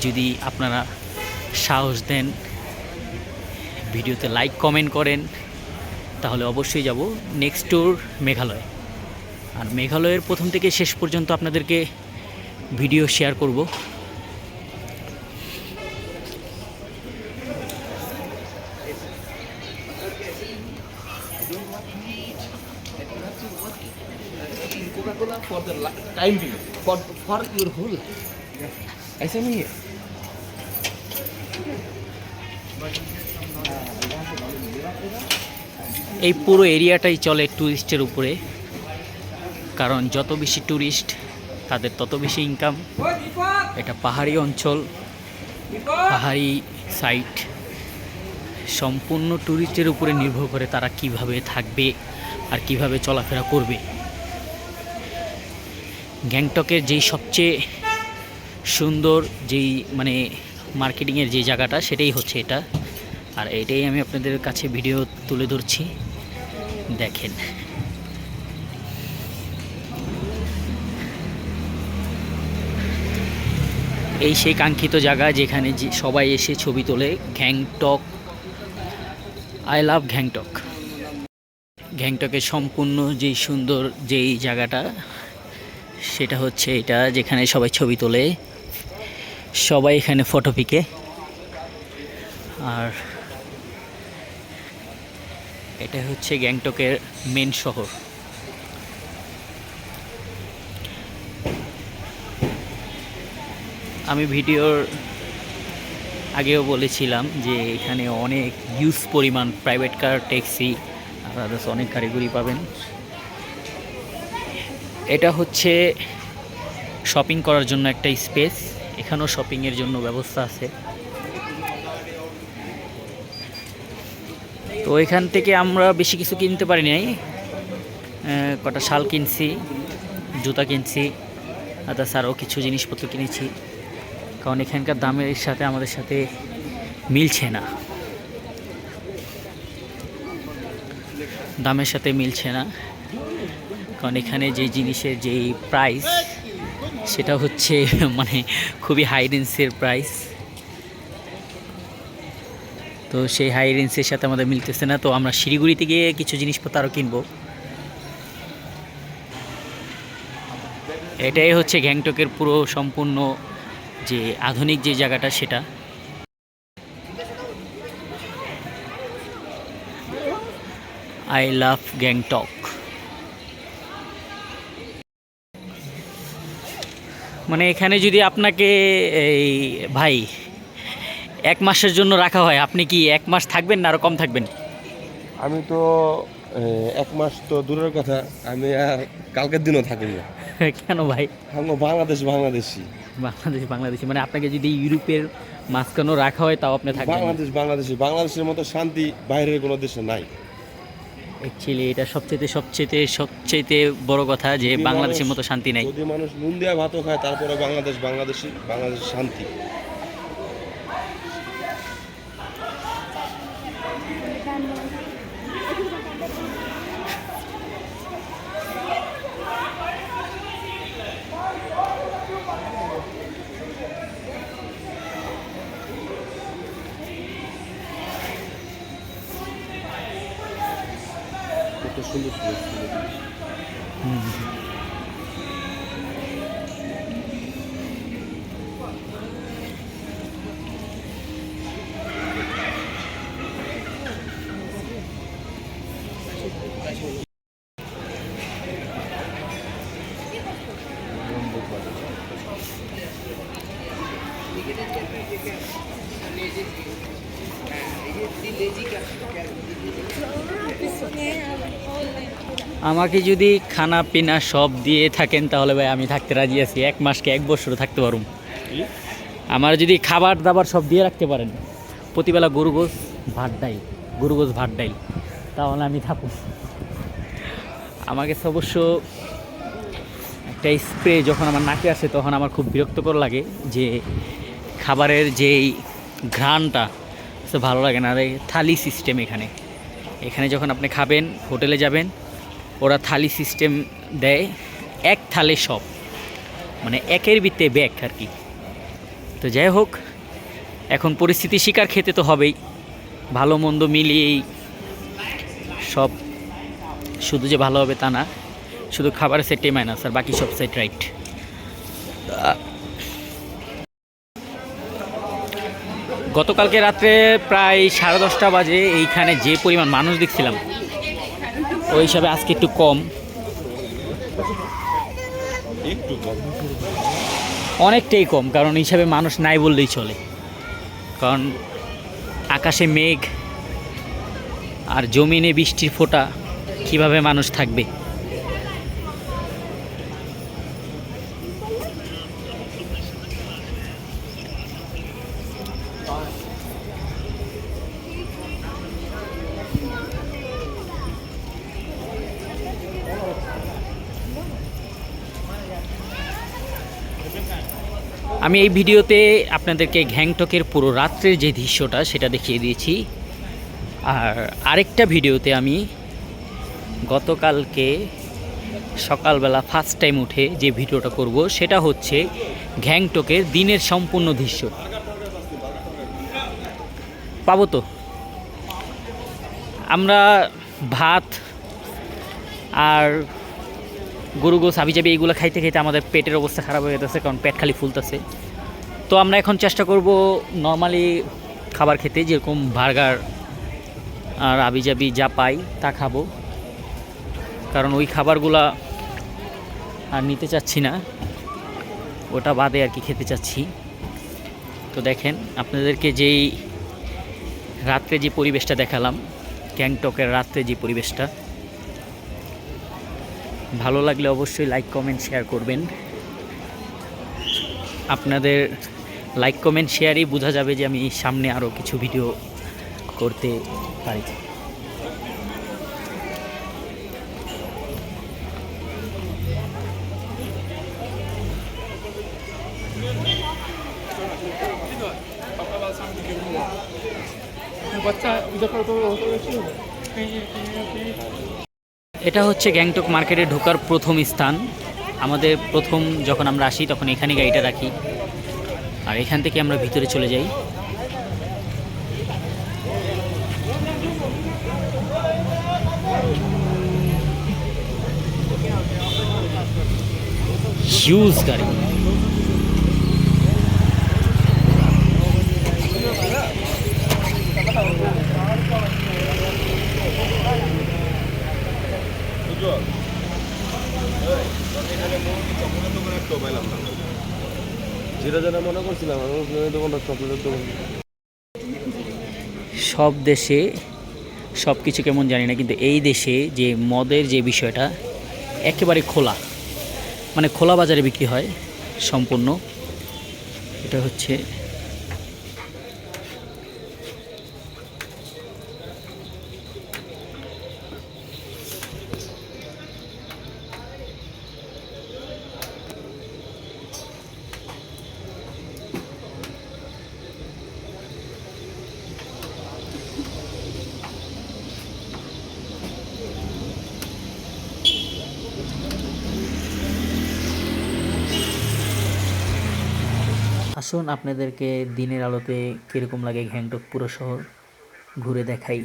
যদি আপনারা সাহস দেন, ভিডিওতে লাইক কমেন্ট করেন, তাহলে অবশ্যই যাব নেক্সট ট্যুর মেঘালয়। আর মেঘালয়ের প্রথম থেকে শেষ পর্যন্ত আপনাদেরকে ভিডিও শেয়ার করব। Coca-Cola for the time being, for your whole life. ऐसे नहीं है। এই পুরো এরিয়াটাই চলে ট্যুরিস্টের উপরে, কারণ যত বেশি ট্যুরিস্ট তাদের তত বেশি ইনকাম। এটা পাহাড়ি অঞ্চল, পাহাড়ি সাইট, সম্পূর্ণ ট্যুরিস্টের উপরে নির্ভর করে তারা কিভাবে থাকবে আর কিভাবে চলাফেরা করবে। গ্যাংটকের যেই সবচেয়ে সুন্দর যেই মানে মার্কেটিংয়ের যে জায়গাটা সেটাই হচ্ছে এটা, আর এটাই আমি আপনাদের কাছে ভিডিও তুলে ধরছি। দেখেন এই সেই কাঙ্ক্ষিত জায়গা যেখানে সবাই এসে ছবি তোলে। Gangtok, I love Gangtok. গ্যাংটকের সম্পূর্ণ যেই সুন্দর যেই জায়গাটা সেটা হচ্ছে এটা, যেখানে সবাই ছবি তোলে, সবাই এখানে ফটো পিকে। আর এটা হচ্ছে গ্যাংটকের মেন শহর। আমি ভিডিওর আগেও বলেছিলাম যে এখানে অনেক হিউজ পরিমাণ প্রাইভেট কার, ট্যাক্সি আর আদার্স অনেক গাড়িগুড়ি পাবেন। এটা হচ্ছে শপিং করার জন্য একটা স্পেস, এখানেও শপিংয়ের জন্য ব্যবস্থা আছে। তো এখান থেকে আমরা বেশি কিছু কিনতে পারি নাই, কটা শাল কিনছি, জুতা কিনছি, আদার্স আরও কিছু জিনিসপত্র কিনেছি, কারণ এখানকার দামের সাথে আমাদের সাথে মিলছে না, দামের সাথে মিলছে না। কারণ এখানে যে জিনিসের যেই প্রাইস সেটা হচ্ছে মানে খুবই হাই রেঞ্জের প্রাইস, তো সেই হাই রেঞ্জের সাথে আমাদের মিলতেছে না। তো আমরা শিলিগুড়িতে গিয়ে কিছু জিনিসপত্র আরও কিনবো। এটাই হচ্ছে গ্যাংটকের পুরো সম্পূর্ণ যে আধুনিক যে জায়গাটা সেটা। I love Gangtok. মানে এখানে যদি আপনাকে এই ভাই 1 মাসের জন্য রাখা হয়, আপনি কি 1 মাস থাকবেন না আরো কম থাকবেন? আমি তো 1 মাস তো দূরের কথা, আমি আর কালকের দিনও থাকি না। কেন ভাই? আমি বাংলাদেশি বাংলাদেশি মানে আপনাকে যদি ইউরোপের মাঝখানেও রাখা হয় তাও আপনি থাকবেন না? বাংলাদেশের মতো শান্তি বাইরের কোনো দেশে নাই। অ্যাকচুয়ালি এটা সবচেয়ে বড় কথা যে বাংলাদেশের মতো শান্তি নাই। যদি মানুষ নুন দেওয়া ভাতও খায় তারপরে বাংলাদেশ শান্তি। কত সুন্দর place ছিল। আমাকে যদি খানা পিনা সব দিয়ে থাকেন তাহলে ভাই আমি থাকতে রাজি আছি। 1 মাসকে 1 বছর থাকতে পারুম। আমার যদি খাবার দাবার সব দিয়ে রাখতে পারেন, প্রতিবেলা গরুগোশ ভাত ডাইল, তাহলে আমি থাকুন। আমার কাছে অবশ্য একটা স্প্রে যখন আমার নাকে আসে তখন আমার খুব বিরক্তকর লাগে, যে খাবারের যেই ঘ্রাণটা সে ভালো লাগে না। আর এই থালি সিস্টেম এখানে যখন আপনি খাবেন, হোটেলে যাবেন, ওরা থালি সিস্টেম দেয়, 1 থালে সব, মানে 1-এর ভিত্তিতে ব্যাগ আর কি। তো যাই হোক, এখন পরিস্থিতি শিকার খেতে তো হবেই। ভালো মন্দ মিলিয়েই সব, শুধু যে ভালো হবে তা না, শুধু খাবারের সেটটাই মাইনাস, আর বাকি সব সেট রাইট। গতকালকে রাত্রে প্রায় 10:30 বাজে এইখানে যে পরিমাণ মানুষ দেখছিলাম, ওই হিসাবে আজকে একটু কম, অনেকটাই কম, কারণ এই হিসাবে মানুষ নাই বললেই চলে। কারণ আকাশে মেঘ আর জমিনে বৃষ্টির ফোঁটা, কিভাবে মানুষ থাকবে? আমি এই ভিডিওতে আপনাদেরকে গ্যাংটকের পুরো রাত্রের যে দৃশ্যটা সেটা দেখিয়ে দিয়েছি। আর আরেকটা ভিডিওতে আমি গতকালকে সকালবেলা ফার্স্ট টাইম উঠে যে ভিডিওটা করব সেটা হচ্ছে গ্যাংটকের দিনের সম্পূর্ণ দৃশ্য। পাবো তো? আমরা ভাত আর গরু গোস হাবিজাবি এইগুলো খাইতে খাইতে আমাদের পেটের অবস্থা খারাপ হয়ে যেতেছে, কারণ পেট খালি ফুলতেছে। তো আমরা এখন চেষ্টা করব নর্মালি খাবার খেতে, যেরকম বার্গার আর হাবিজাবি যা পাই তা খাবো, কারণ ওই খাবারগুলা আর নিতে চাচ্ছি না, ওটা বাদে আর কি খেতে চাচ্ছি। তো দেখেন, আপনাদেরকে যেই রাত্রে যে পরিবেশটা দেখালাম, গ্যাংটকের রাত্রে যে পরিবেশটা, ভালো লাগলে অবশ্যই লাইক কমেন্ট শেয়ার করবেন। আপনাদের লাইক কমেন্ট শেয়ারই বোঝা যাবে যে আমি সামনে আরও কিছু ভিডিও করতে পারি। এটা হচ্ছে গ্যাংটক মার্কেটে ঢোকার প্রথম স্থান। আমাদের প্রথম যখন আমরা আসি তখন এখানে গাড়িটা রাখি, আর এখান থেকে আমরা ভিতরে চলে যাই। হিউজ গাড়ি। যেটা যেটা মনে করছিলাম দোকানটা চকলেটের দোকান। সব দেশে সব কিছু কেমন জানি না, কিন্তু এই দেশে যে মদের যে বিষয়টা একেবারে খোলা, মানে খোলা বাজারে বিক্রি হয় সম্পূর্ণ। এটা হচ্ছে আসুন আপনাদেরকে দিনের আলোতে কীরকম লাগে গ্যাংটক পুরো শহর ঘুরে দেখাই।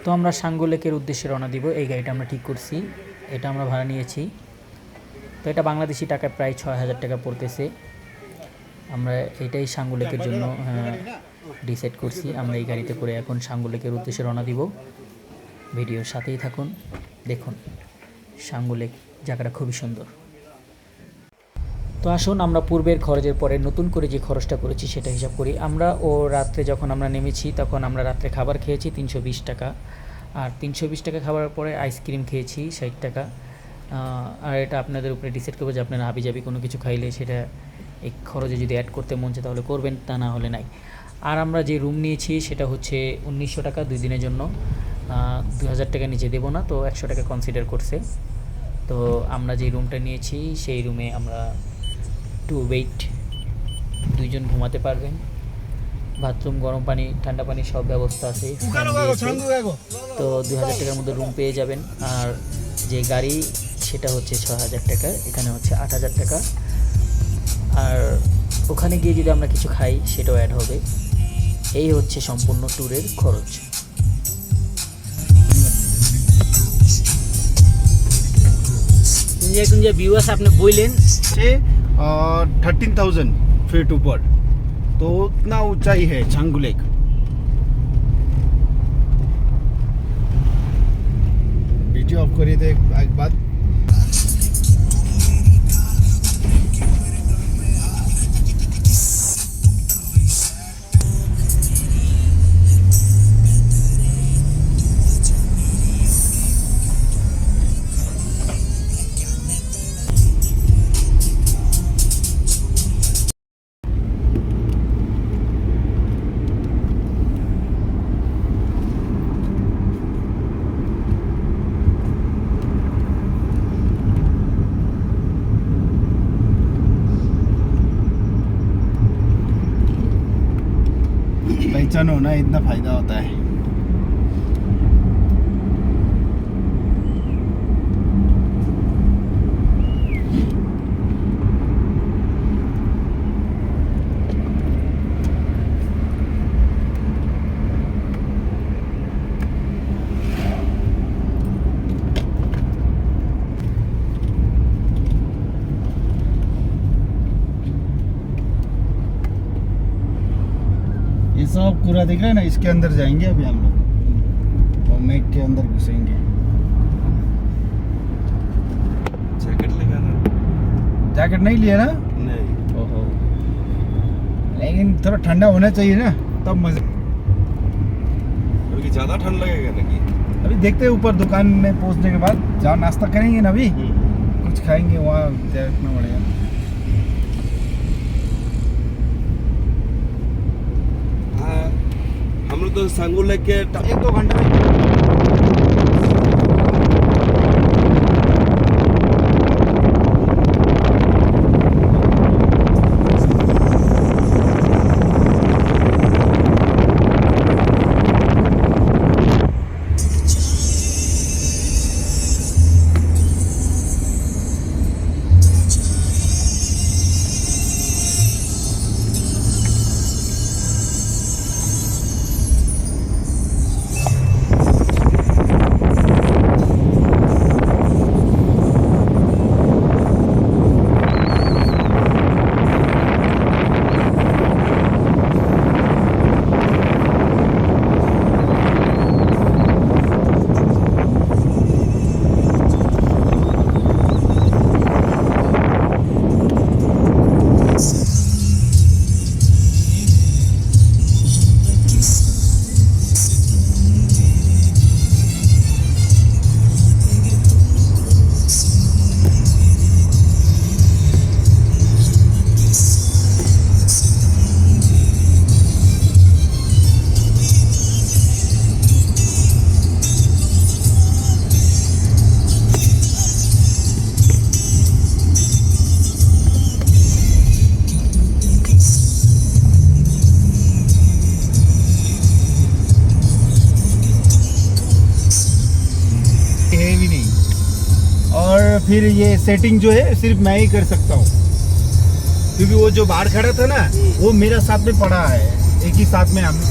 তো আমরা সাঙ্গু লেকের উদ্দেশ্যে রওনা দিব। এই গাড়িটা আমরা ঠিক করছি, এটা আমরা ভাড়া নিয়েছি। তো এটা বাংলাদেশি টাকায় প্রায় 6,000 টাকা পড়তেছে। আমরা এটাই সাঙ্গু লেকের জন্য ডিসাইড করছি। আমরা এই গাড়িতে করে এখন সাঙ্গু লেকের উদ্দেশ্যে রওনা দিব। ভিডিওর সাথেই থাকুন, দেখুন সাঙ্গু লেক জায়গাটা খুবই সুন্দর। তো আসুন আমরা পূর্বের খরচের পরে নতুন করে যে খরচটা করেছি সেটা হিসাব করি। আমরা রাত্রে যখন আমরা নেমেছি তখন আমরা রাত্রে খাবার খেয়েছি 320 টাকা, আর 320 টাকা খাবারের পরে আইসক্রিম খেয়েছি 60 টাকা। আর এটা আপনাদের উপরে ডিসাইড করবো যে আপনারা হাবিজাবি কোনো কিছু খাইলে সেটা এই খরচে যদি অ্যাড করতে মন চায় তাহলে করবেন, তা না হলে নাই। আর আমরা যে রুম নিয়েছি সেটা হচ্ছে 1900 টাকা 2 দিনের জন্য, 2000 টাকা নিচে দেবো না, তো 100 টাকা কনসিডার করছে। তো আমরা যে রুমটা নিয়েছি সেই রুমে আমরা 2 বেড, 2 জন ঘুমাতে পারবেন। বাথরুম, গরম পানি, ঠান্ডা পানি সব ব্যবস্থা আছে। তো 2000 টাকার মধ্যে রুম পেয়ে যাবেন। আর যে গাড়ি সেটা হচ্ছে 6000 টাকা, এখানে হচ্ছে 8000 টাকা। আর ওখানে গিয়ে যদি আমরা কিছু খাই সেটাও অ্যাড হবে। এই হচ্ছে সম্পূর্ণ ট্যুরের খরচ। কোন যে ভিউ আছে আপনি বললেন से 13,000 फीट ऊपर, तो उतना ऊंचाई है छांगू लेक। वीडियो ऑफ करिए तो एक बात पहचान होना इतना फायदा होता है। ये सब पूरा दिख रहा है ना, इसके अंदर जाएंगे अभी हम लोग और मेक के अंदर घुसेंगे। जैकेट लेगा ना? जैकेट नहीं लिया ना? नहीं। ओहो, लेकिन थोड़ा ठंडा होना चाहिए ना, तब मजा। अभी कि ज़्यादा ठंड लगेगा ना कि अभी देखते हैं ऊपर दुकान में पहुंचने के बाद, जहाँ नाश्ता करेंगे ना अभी, कुछ खाएंगे वहाँ देखना पड़ेगा। हम लोग तो सांगू लेक के 1-2 घंटे में है भी नहीं। और फिर ये सेटिंग जो है सिर्फ मैं ही कर सकता हूँ, क्योंकि वो जो बाहर खड़ा था ना, वो मेरा साथ में पड़ा है, एक ही साथ में हम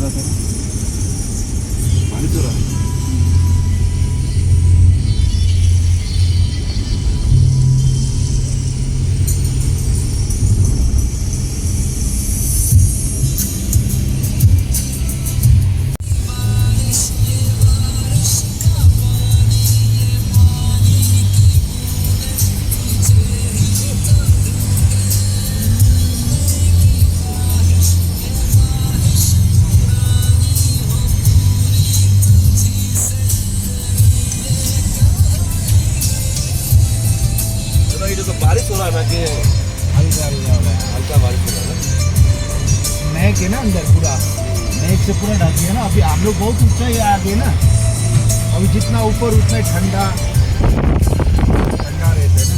रहा था ना, पानी तो रहा। तो ये तो बारिश हो रहा है ना कि हल्का हल्का हो रहा है। हल्का बारिश हो रहा है ना। महक है ना अंदर पूरा, महक से पूरा ढक गया ना। अभी हम लोग बहुत ऊंचाई आ गए ना, अभी जितना ऊपर उतना ही ठंडा ठंडा रहता है ना।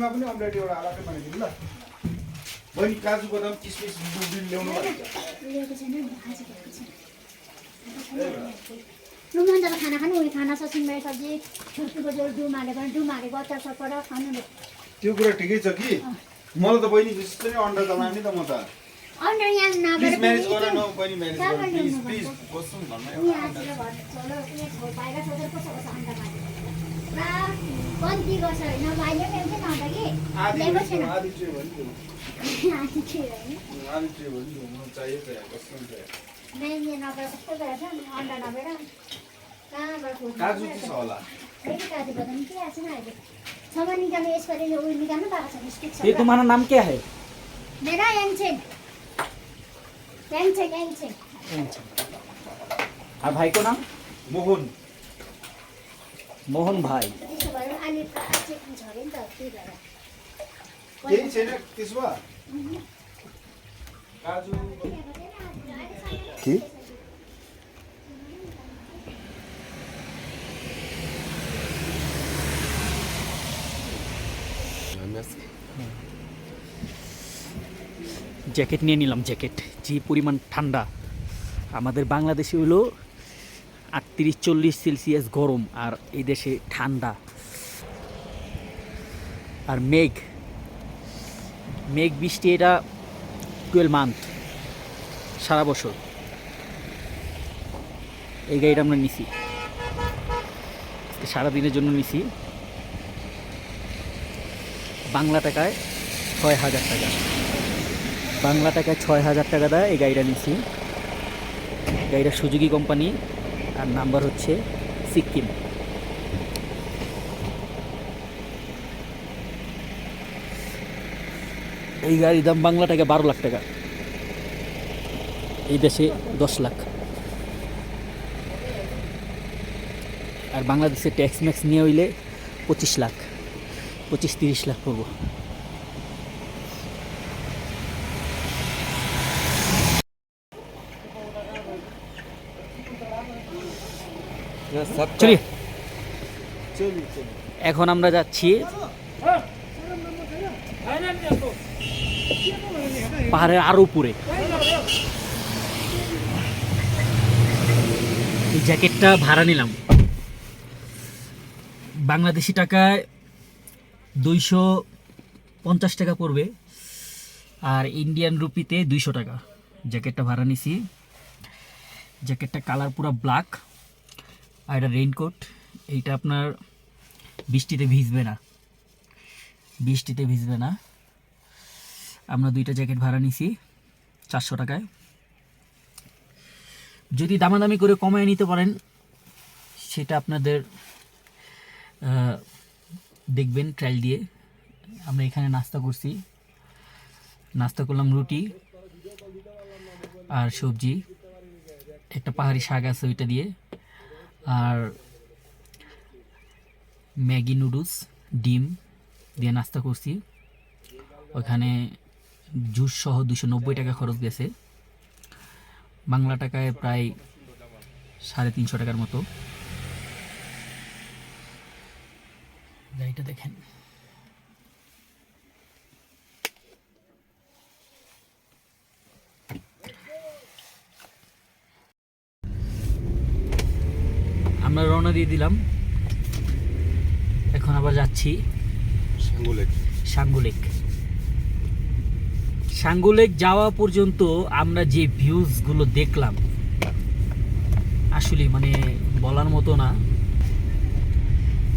रोटीमा पनि अमलेट एउटा अलग्गै बनाइदिनु ल बहिनी काजु बदाम किसमिस दुध ल्याउनु भएको छ ल्याएको छैन नि आज ल्याएको छैन रुमन जब खाना खानु उयो खाना ससिङमा सब्जी छुर्पीको झोल डुमाले पनि डुमालेको अचार सपर खानु न त्यो कुरा ठिकै छ कि मलाई त बहिनी जस्तो नै अन्डा त लाने त म त अन्डा यहाँ नभएर प्लिज म्यानेज गर न बहिनी म्यानेज गर प्लिज प्लिज बस्नु घरमा यहाँ घर चलो यहाँ बाहिर सोधेर कसो कसो अन्डा खाने पुरा कन्ती गर्छ होइन बाहिर ल्याउँछ न अन्डा कि ल्याएको छैन आधी चाहिँ भन्छु आधी चाहिँ होइन आधी चाहिँ भन्छु म चाहियो त यार कस्तो हुन्छ यार यहाँ नभएर कस्तो गरेछ अन्डा नभएर कहाँबाट खोज्नु काजु के छ होला फेरि काजु बदाम के आएको छैन अहिले सामान निकाल्नु यसपालि यो उयो निकाल्नु पाएको छ बिस्कुट छ ये तुम्हारा नाम क्या है? मेरा याङछेन याङछेन याङछेन और भाई को नाम? मोहन मोहन भाई। त्यसो भएर अहिले चेकिङ छ अरे नि त त्यही भएर केही छैन त्यसो भए काजु के জ্যাকেট নিয়ে নিলাম জ্যাকেট যে পরিমাণ ঠান্ডা আমাদের বাংলাদেশে হলো 38-40 সেলসিয়াস গরম আর এই দেশে ঠান্ডা আর মেঘ বৃষ্টি এটা 12 মান্থ সারা বছর এই গাড়িটা আমরা নিছি সারাদিনের জন্য নিছি বাংলা টাকায় 6,000 টাকা বাংলা টাকায় 6,000 টাকা দেয় এই গাড়িটা নিছি গাড়িটা সুজুকি কোম্পানি আর নাম্বার হচ্ছে সিকিম এই গাড়ির দাম বাংলা টাকা 12 লাখ টাকা এই দেশে 10 লাখ আর বাংলাদেশে ট্যাক্স ম্যাক্স নিয়ে হইলে 25 লাখ 25-30 লাখ পড়বো চলি এখন আমরা যাচ্ছি পাহাড়ের আরো উপরে এই জ্যাকেটটা ভাড়া নিলাম বাংলাদেশি টাকায় 250 টাকা পড়বে আর ইন্ডিয়ান রুপিতে 200 টাকা জ্যাকেটটা ভাড়া নিছি জ্যাকেটটা কালার পুরো ব্ল্যাক আর এটা রেইনকোট এইটা আপনার বৃষ্টিতে ভিজবে না আমরা দুইটা জ্যাকেট ভাড়া নিছি 400 টাকায় যদি দামাদামি করে কমায় নিতে পারেন সেটা আপনাদের দেখবেন ট্রায়াল দিয়ে আমরা এখানে নাস্তা করলাম রুটি আর সবজি একটা পাহাড়ি শাক আছে ওইটা দিয়ে আর ম্যাগি নুডলস ডিম দিয়ে নাস্তা করছি ওখানে জুস সহ 290 টাকা খরচ গেছে বাংলা টাকায় প্রায় 350 টাকার মতো গাড়িটা দেখেন আমরা রওনা দিয়ে দিলাম এখন আবার যাচ্ছি সাঙ্গু লেক যাওয়া পর্যন্ত আমরা যে ভিউজগুলো দেখলাম আসলে মানে বলার মতো না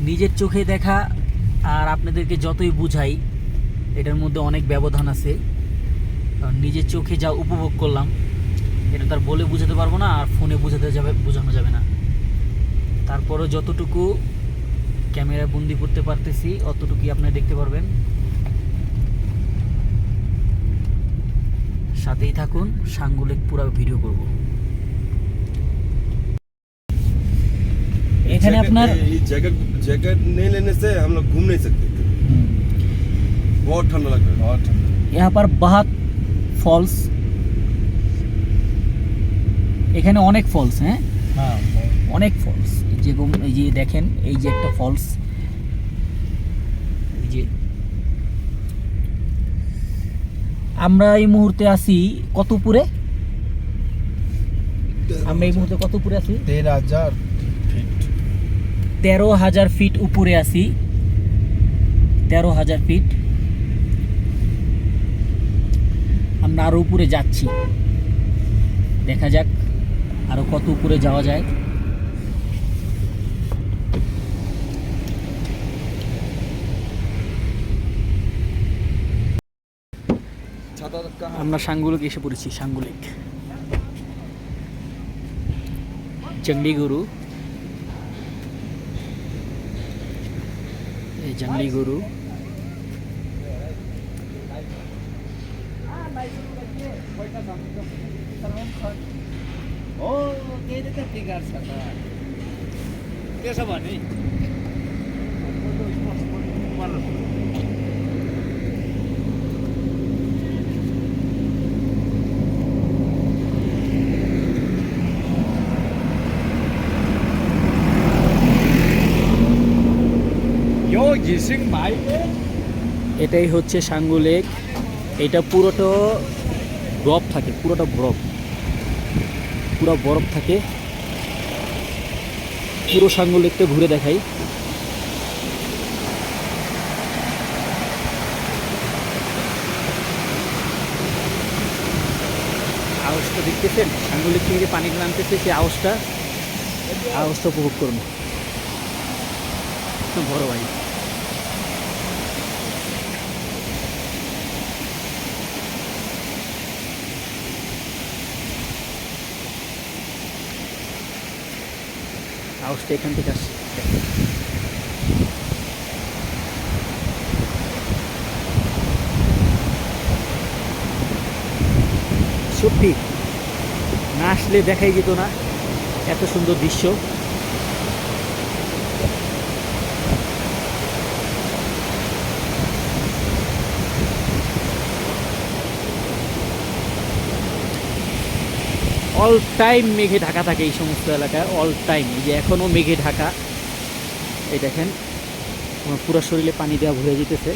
নিজের চোখে দেখা আর আপনাদেরকে যতই বুঝাই এটার মধ্যে অনেক ব্যবধান আছে কারণ নিজের চোখে যা উপভোগ করলাম এটা তার বলে বোঝাতে পারবো না আর ফোনে বোঝানো যাবে না তারপরও যতটুকু ক্যামেরা বন্দি করতে পারতেছি অতটুকুই আপনারা দেখতে পারবেন সাথেই থাকুন সাঙ্গু লেক পুরো ভিডিও করব এখানে আপনার जैकेट नहीं लेने से हम लोग घूम नहीं सकते बहुत ठंडा लग रहा है यहाँ पर बहुत फॉल्स এখানে অনেক ফলস হ্যাঁ অনেক ফলস এই যে দেখেন এই যে একটা ফলস এই যে আমরা এই মুহূর্তে আছি কত উপরে? আমরা এই মুহূর্তে কত উপরে আছি? 13,000 फीट। 13,000 ফিট উপরে আছি। 13,000 ফিট। আমরা আরো উপরে যাচ্ছি, দেখা যাক আরো কত উপরে যাওয়া যায়। আমরা সাঙ্গুলিক এসে পড়েছি। সাঙ্গুলিক, জঙ্গলি গরু, এই জঙ্গলি গরু। এটাই হচ্ছে সাঙ্গু লেক। এটা পুরোটা বরফ থাকে, পুরোটা বরফ, পুরো বরফ থাকে। পুরো সাঙ্গু লেকটা ঘুরে দেখাই। আওয়াজটা দেখতেছেন? সাঙ্গু লেক থেকে যে পানিটা নামতেছে, সেই আওয়াজটা উপভোগ করুন। বড় ভাই, আওয়াজটা এখান থেকে আসছে। সত্যি না আসলে দেখাই যেত না এত সুন্দর দৃশ্য। অল টাইম মেঘে ঢাকা থাকে এই সমস্ত এলাকায়, অল টাইম। এই যে এখনও মেঘে ঢাকা, এই দেখেন আমার পুরো শরীরে পানি দেওয়া ভরে যেতেছে।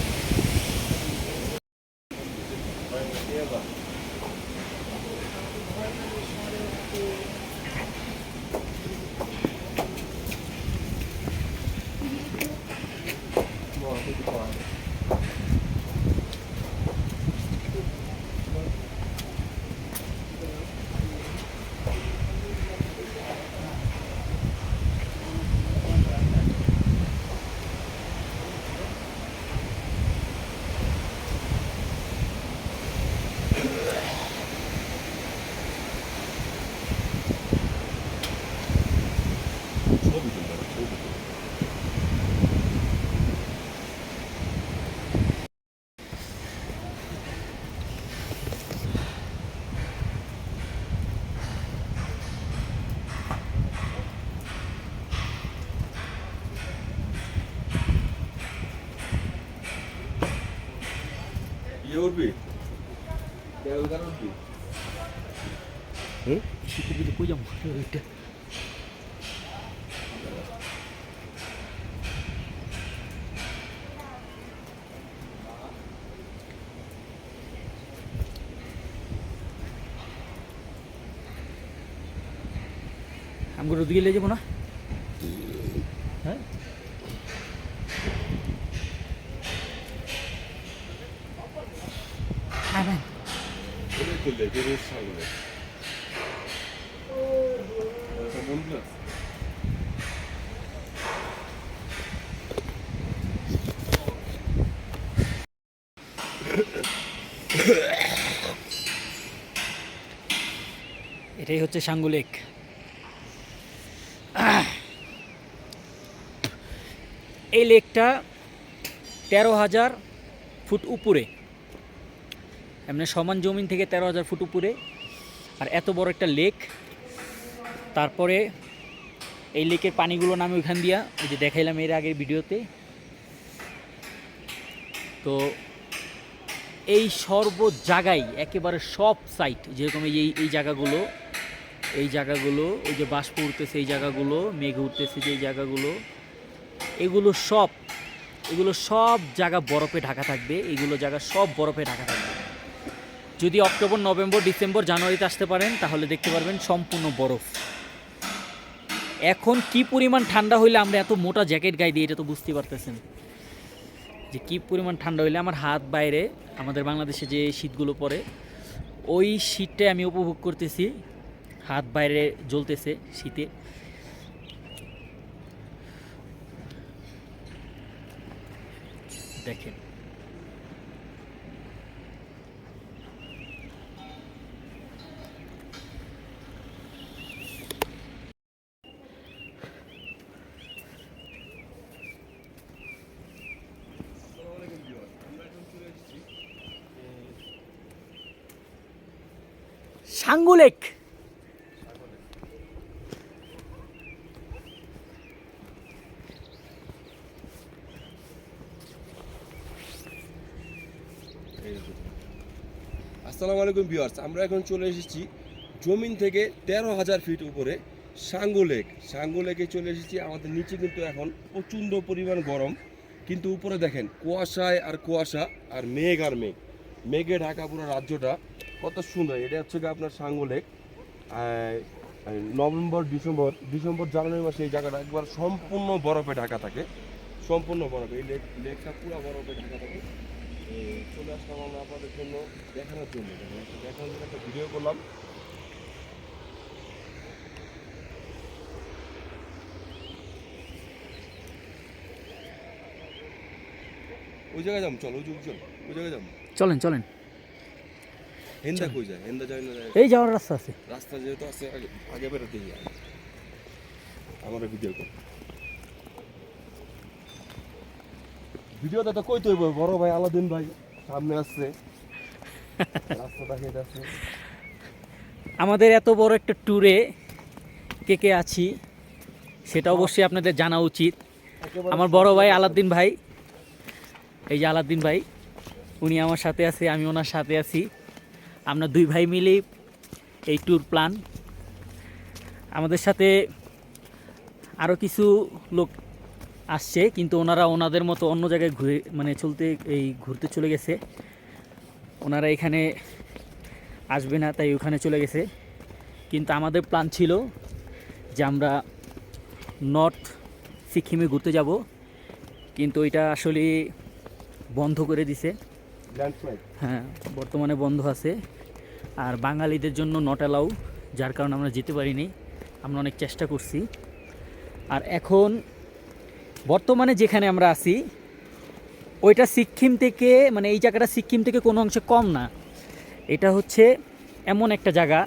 উঠবি? উঠবি? কই যাবো? আমি ওদিকে নিয়ে যাবো না? হ্যাঁ, হ্যাঁ, এটাই হচ্ছে সাঙ্গু লেক। এই লেকটা 13,000 ফুট উপরে, এমনি সমান জমিন থেকে 13,000 ফুট উপরে। আর এত বড় একটা লেক। তারপরে এই লেকের পানিগুলো নামে ওইখান দিয়া, ওই যে দেখাইলাম এর আগের ভিডিওতে। তো এই সর্ব জায়গায় একেবারে সব সাইট, যেরকম এই জায়গাগুলো, ওই যে বাষ্প উঠতেছে এই জায়গাগুলো, মেঘ উঠতেছে যে এই জায়গাগুলো, এগুলো সব জায়গা বরফে ঢাকা থাকবে। এইগুলো জায়গা সব বরফে ঢাকা থাকবে। যদি অক্টোবর, নভেম্বর, ডিসেম্বর, জানুয়ারিতে আসতে পারেন তাহলে দেখতে পারবেন সম্পূর্ণ বরফ। এখন কি পরিমাণ ঠান্ডা হইলে আমরা এত মোটা জ্যাকেট গায়ে দিই, এটা তো বুঝতে পারতেছেন যে কী পরিমাণ ঠান্ডা হইলে আমার হাত বাইরে, আমাদের বাংলাদেশে যে শীতগুলো পড়ে ওই শীতটাই আমি উপভোগ করতেছি, হাত বাইরে জ্বলতেছে শীতে। দেখেন সাঙ্গু লেক। আসসালামু আলাইকুম ভিউয়ার্স, আমরা এখন চলে এসেছি জমিন থেকে 13,000 ফিট উপরে সাঙ্গু লেক। সাঙ্গু লেকে চলে এসেছি। আমাদের নিচে কিন্তু এখন প্রচণ্ড পরিমাণ গরম, কিন্তু উপরে দেখেন কুয়াশায় আর কুয়াশা আর মেঘ আর মেঘ, মেঘে ঢাকা পুরো রাজ্যটা কত সুন্দর। এটা হচ্ছে গিয়ে আপনার সাঙ্গু লেক। নভেম্বর, ডিসেম্বর, জানুয়ারি মাসে এই জায়গাটা একবার সম্পূর্ণ বরফে ঢাকা থাকে, সম্পূর্ণ বরফে। এই লেকটা পুরো বরফে ঢাকা থাকে। চলে আসলাম আমরা আপনাদের জন্য দেখানোর জন্য, একটা ভিডিও করলাম। ওই জায়গায় যাম, চল ওই জায়গায় যাম। চলেন চলেন। হেন্দা কই যায়? হেন্দা যায় না? এই যাওয়ার রাস্তা আছে। রাস্তা যেহেতু আছে আগে বেরোতে গিয়ে আমরা ভিডিও করি। ভিডিওটা তো কই তৈব, বড় ভাই আলাদিন ভাই সামনে আসছে, রাস্তাটা হেঁটে আছে। আমাদের এত বড় একটা ট্যুরে কে কে আছি সেটা অবশ্যই আপনাদের জানা উচিত। আমার বড় ভাই আলাদ্দিন ভাই, এই যে আলাদ্দিন ভাই, উনি আমার সাথে আছে, আমি ওনার সাথে আছি। আমরা দুই ভাই মিলেই এই ট্যুর প্ল্যান। আমাদের সাথে আরও কিছু লোক আসছে, কিন্তু ওনারা ওনাদের মতো অন্য জায়গায় ঘুরতে চলে গেছে। ওনারা এখানে আসবে না, তাই ওখানে চলে গেছে। কিন্তু আমাদের প্ল্যান ছিল যে আমরা নর্থ সিকিমে ঘুরতে যাব, কিন্তু ওইটা আসলে বন্ধ করে দিছে। হ্যাঁ, বর্তমানে বন্ধ আছে। আর বাঙালিদের জন্য নট অ্যালাউ, যার কারণে আমরা যেতে পারিনি। আমরা অনেক চেষ্টা করছি। আর এখন বর্তমানে যেখানে আমরা আছি ওইটা সিকিম থেকে, মানে এই জায়গাটা সিকিম থেকে কোনো অংশে কম না। এটা হচ্ছে এমন একটা জায়গা,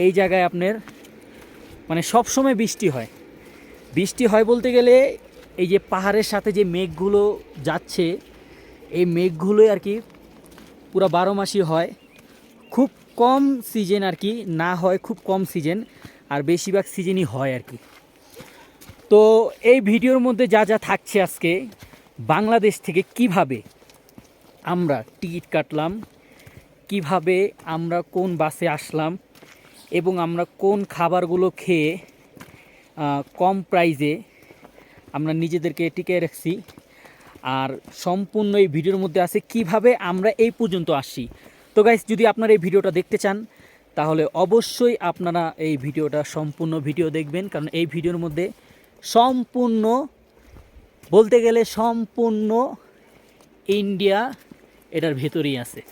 এই জায়গায় আপনার মানে সব সময় বৃষ্টি হয়। বৃষ্টি হয় বলতে গেলে এই যে পাহাড়ের সাথে যে মেঘগুলো যাচ্ছে, এই মেঘগুলোই আর কি পুরো 12 মাসই হয়। খুব কম সিজন আর কি না হয়, খুব কম সিজন, আর বেশিরভাগ সিজনই হয় আর কি। তো এই ভিডিওর মধ্যে যা যা থাকছে আজকে, বাংলাদেশ থেকে কিভাবে আমরা টিকিট কাটলাম, কিভাবে আমরা কোন বাসে আসলাম, এবং আমরা কোন খাবারগুলো খেয়ে কম প্রাইজে আমরা নিজেদেরকে টিকে রাখছি, আর সম্পূর্ণ এই ভিডিওর মধ্যে আছে কিভাবে আমরা এই পর্যন্ত আসছি। তো গাইস, যদি আপনারা এই ভিডিওটা দেখতে চান তাহলে অবশ্যই আপনারা এই ভিডিওটা সম্পূর্ণ ভিডিও দেখবেন, কারণ এই ভিডিওর মধ্যে সম্পূর্ণ বলতে গেলে সম্পূর্ণ ইন্ডিয়া এটার ভেতরেই আছে।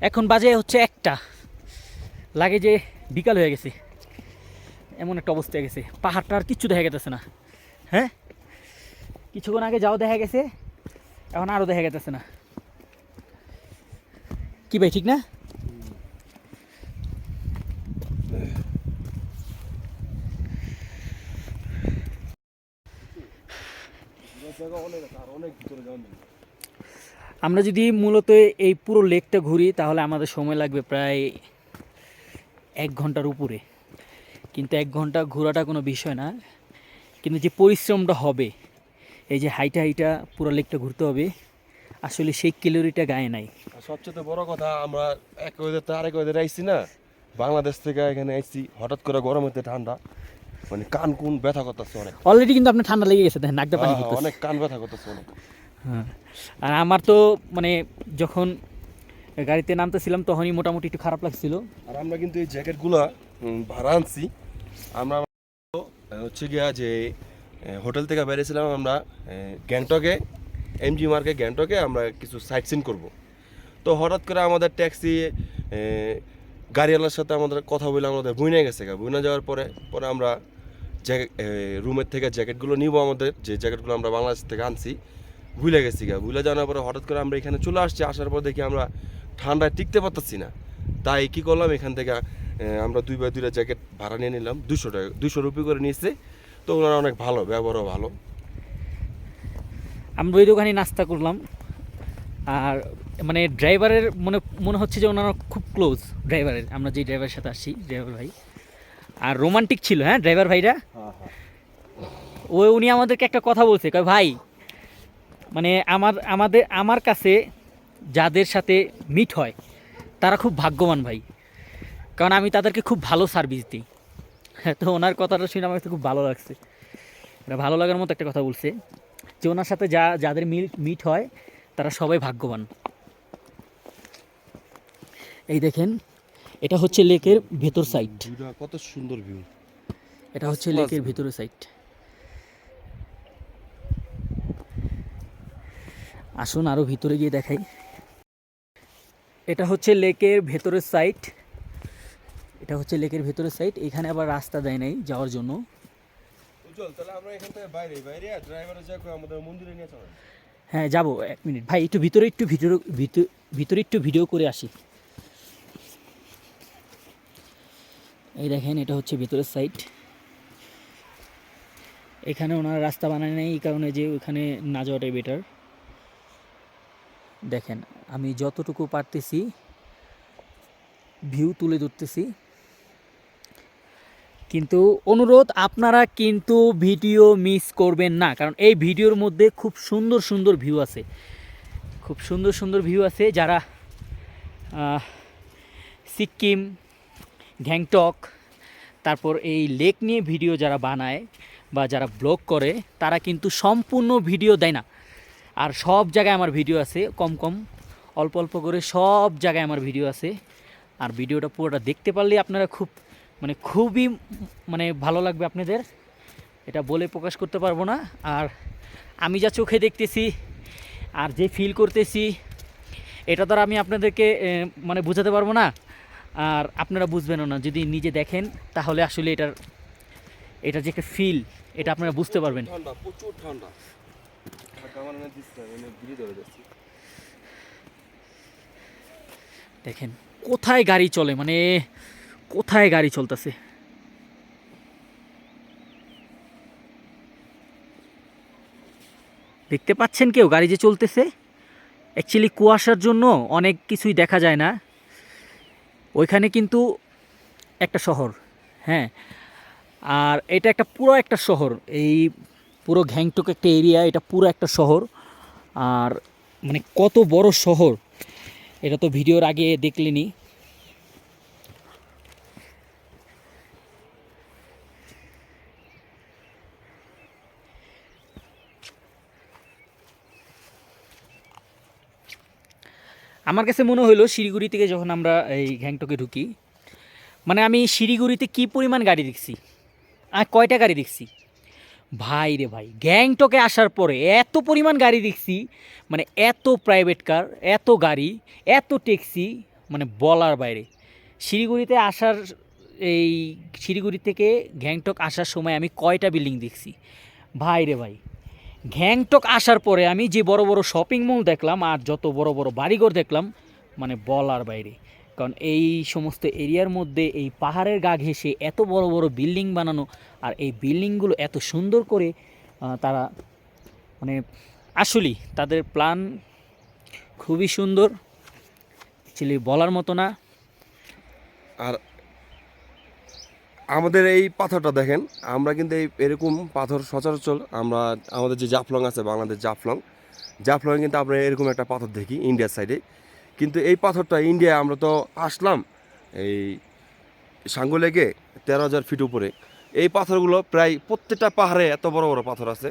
এখন বাজে হচ্ছে 1টা, লাগে যে বিকাল হয়ে গেছে, এমন একটা অবস্থা হয়ে গেছে। পাহাড়টা আর কিচ্ছু দেখা গেতেছে না। হ্যাঁ, কিছুক্ষণ আগে যাও দেখা গেছে, এখন আরও দেখা গেতেছে না। কি ভাই, ঠিক না? আমরা যদি মূলত এই পুরো লেকটা ঘুরি তাহলে আমাদের সময় লাগবে প্রায় 1 ঘন্টার উপরে। কিন্তু 1 ঘন্টা ঘোরাটা কোনো বিষয় না, কিন্তু যে পরিশ্রমটা হবে, এই যে হাইটা পুরো লেকটা ঘুরতে হবে, আসলে সেই ক্যালোরিটা গায়ে নাই। আর সবচেয়ে বড় কথা, আমরা এক ওয়েদার তো আরেক ওয়েদারে আইছি না, বাংলাদেশ থেকে এখানে আইছি, হঠাৎ করে গরম হতে ঠান্ডা, মানে কান কুন ব্যথা করতেছে অনেক। অলরেডি কিন্তু আপনার ঠান্ডা লেগে গেছে, দেখেন নাকটা পানি হ্যাঁ, পড়তেছে। অনেক কান ব্যথা করতেছে অনেক। হ্যাঁ, আর আমার তো মানে যখন গাড়িতে নামতেছিলাম তখনই মোটামুটি একটু খারাপ লাগছিল। আর আমরা কিন্তু এই জ্যাকেটগুলো ভাড়া আনছি। আমরা হচ্ছে গিয়া যে হোটেল থেকে বেরিয়েছিলাম আমরা গ্যাংটকে, এমজি মার্কে গ্যাংটকে আমরা কিছু সাইট সিন করবো। তো হঠাৎ করে আমাদের ট্যাক্সি গাড়িওয়ালার সাথে আমাদের কথা বলে আমাদের বুইনে গেছে। বুইনে যাওয়ার পরে আমরা রুমের থেকে জ্যাকেটগুলো নিব, আমাদের যে জ্যাকেটগুলো আমরা বাংলাদেশ থেকে আনছি ভুলে গেছি। ভুলে যাওয়ার পরে হঠাৎ করে আমরা এখানে চলে আসছি। আসার পর দেখি আমরা ঠান্ডায় টিকতে পারতেছি না। তাই কী করলাম, এখান থেকে আমরা 2 বাই 2 জ্যাকেট ভাড়া নিয়ে নিলাম, 200 টাকা, 200 রুপি করে নিয়েছে। তো ওনারা অনেক ভালো, ব্যবহারও ভালো। আমরা ওই দোকানে নাস্তা করলাম। আর মানে ড্রাইভারের মনে হচ্ছে যে ওনারা খুব ক্লোজ ড্রাইভারের, আমরা যে ড্রাইভারের সাথে আসছি, ড্রাইভার ভাই। আর রোমান্টিক ছিল, হ্যাঁ ড্রাইভার ভাইরা। উনি আমাদেরকে একটা কথা বলছে, কয় ভাই মানে আমার কাছে যাদের সাথে মিট হয় তারা খুব ভাগ্যবান ভাই, কারণ আমি তাদেরকে খুব ভালো সার্ভিস দিই। হ্যাঁ, তো ওনার কথাটা শুনে আমার কাছে খুব ভালো লাগছে। এটা ভালো লাগার মতো একটা কথা বলছে যে ওনার সাথে যাদের মিট হয় তারা সবাই ভাগ্যবান। এই দেখেন, এটা হচ্ছে লেকের ভেতর সাইড। কত সুন্দর ভিউ। এটা হচ্ছে লেকের ভেতরের সাইড। আসুন আরও ভিতরে গিয়ে দেখাই। এটা হচ্ছে লেকের ভেতরের সাইড। এটা হচ্ছে লেকের ভেতরের সাইড। এখানে আবার রাস্তা দেয় নাই যাওয়ার জন্য। তাহলে আমরা এখান থেকে বাইরে ড্রাইভারে যা আমাদের মন্দিরে নিয়ে চলেন। হ্যাঁ যাবো, 1 মিনিট ভাই, একটু ভিতরে একটু ভিডিও করে আসি। এই দেখেন, এটা হচ্ছে ভেতরের সাইড। এখানে ওনারা রাস্তা বানায় নেই এই কারণে যে ওখানে না যাওয়াটাই বেটার। দেখেন, আমি যতটুকু পারতেছি ভিউ তুলে ধরতেছি, কিন্তু অনুরোধ আপনারা কিন্তু ভিডিও মিস করবেন না, কারণ এই ভিডিওর মধ্যে খুব সুন্দর সুন্দর ভিউ আছে, খুব সুন্দর সুন্দর ভিউ আছে। যারা সিকিম, গ্যাংটক, তারপর এই লেক নিয়ে ভিডিও যারা বানায় বা যারা ব্লগ করে, তারা কিন্তু সম্পূর্ণ ভিডিও দেয় না। আর সব জায়গায় আমার ভিডিও আছে, কম কম অল্প অল্প করে সব জায়গায় আমার ভিডিও আছে। আর ভিডিওটা পুরোটা দেখতে পারলে আপনারা খুবই ভালো লাগবে আপনাদের, এটা বলে প্রকাশ করতে পারবো না। আর আমি যা চোখে দেখতেছি আর যে ফিল করতেছি, এটা দ্বারা আমি আপনাদেরকে বোঝাতে পারবো না, আর আপনারা বুঝবেনও না। যদি নিজে দেখেন তাহলে আসলে এটা যে একটা ফিল, এটা আপনারা বুঝতে পারবেন। ঠান্ডা, প্রচুর ঠান্ডা। দেখেন কোথায় গাড়ি চলে, কোথায় গাড়ি চলতেছে। দেখতে পাচ্ছেন কেউ গাড়ি যে চলতেছে? অ্যাকচুয়ালি কুয়াশার জন্য অনেক কিছুই দেখা যায় না। ওইখানে কিন্তু একটা শহর, হ্যাঁ, আর এটা পুরো একটা শহর। এই পুরো গ্যাংটক একটা এরিয়া, এটা পুরো একটা শহর। আর কত বড় শহর এটা তো ভিডিওর আগে দেখলেনি। আমার কাছে মনে হলো শিলিগুড়ি থেকে যখন আমরা এই গ্যাংটকে ঢুকি, আমি শিলিগুড়িতে কী পরিমাণ গাড়ি দেখছি আর কয়টা গাড়ি দেখছি ভাই রে ভাই, গ্যাংটকে আসার পরে এত পরিমাণ গাড়ি দেখছি, এত প্রাইভেট কার, এত গাড়ি, এত ট্যাক্সি, বলার বাইরে। শিলিগুড়ি থেকে গ্যাংটক আসার সময় আমি কয়টা বিল্ডিং দেখছি ভাই রে ভাই। গ্যাংটক আসার পরে আমি যে বড় বড় শপিং মল দেখলাম আর যত বড় বড় বাড়িঘর দেখলাম, বলার বাইরে। কারণ এই সমস্ত এরিয়ার মধ্যে এই পাহাড়ের গা ঘেঁষে এত বড় বড় বিল্ডিং বানানো, আর এই বিল্ডিংগুলো এত সুন্দর করে তারা আসলেই তাদের প্ল্যান খুবই সুন্দর, অ্যাকচুয়ালি বলার মতো না। আর আমাদের এই পাথরটা দেখেন, আমরা কিন্তু এরকম পাথর সচরাচর আমরা আমাদের যে জাফলং আছে, বাংলাদেশ জাফলং, জাফলংয়ে কিন্তু আমরা এরকম একটা পাথর দেখি ইন্ডিয়ার সাইডে, কিন্তু এই পাথরটা ইন্ডিয়ায় আমরা তো আসলাম এই সাঙ্গু লেকে 13,000 ফিট উপরে। এই পাথরগুলো প্রায় প্রত্যেকটা পাহাড়ে এত বড় বড় পাথর আছে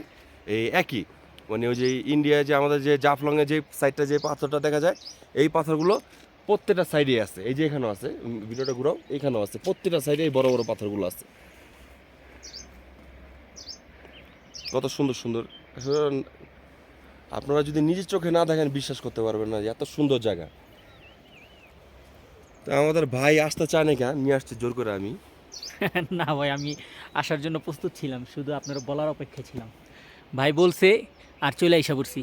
এই একই, মানে ওই যে ইন্ডিয়ায় যে আমাদের যে জাফলংয়ে যে সাইডটা যে পাথরটা দেখা যায়, এই পাথরগুলো প্রত্যেকটা সাইডে আছে। এই যে এখানেও আছে, ভিডিওটা ঘুরাও, এখানেও আছে, প্রত্যেকটা সাইডে এই বড় বড় পাথরগুলো আছে। কত সুন্দর সুন্দর, আসলে আপনারা যদি নিজের চোখে না দেখেন বিশ্বাস করতে পারবেন না যে এত সুন্দর জায়গা। তা আমাদের ভাই আসতে চায় না কেন, নিয়ে আসছে জোর করে আমি। না ভাই, আমি আসার জন্য প্রস্তুত ছিলাম, শুধু আপনারা বলার অপেক্ষা ছিলাম। ভাই বলছে আর চলে আইসা পড়ছি।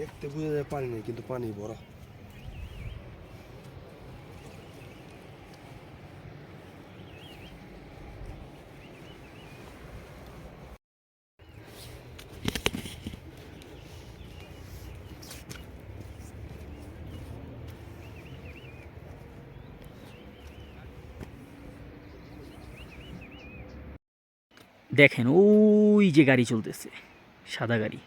দেখতে বোঝা যায় পানি নেই, কিন্তু পানি বড়। দেখেন ওই যে গাড়ি চলতেছে, সাদা গাড়ি।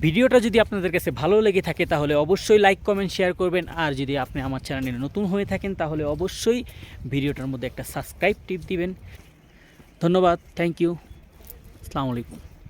ভিডিওটা যদি আপনাদের কাছে ভালো লেগে থাকে তাহলে অবশ্যই লাইক কমেন্ট শেয়ার করবেন, আর যদি আপনি আমার চ্যানেলে নতুন হয়ে থাকেন তাহলে অবশ্যই ভিডিওটার মধ্যে একটা সাবস্ক্রাইব টিপ দিবেন। ধন্যবাদ, থ্যাংক ইউ, আসসালামু আলাইকুম।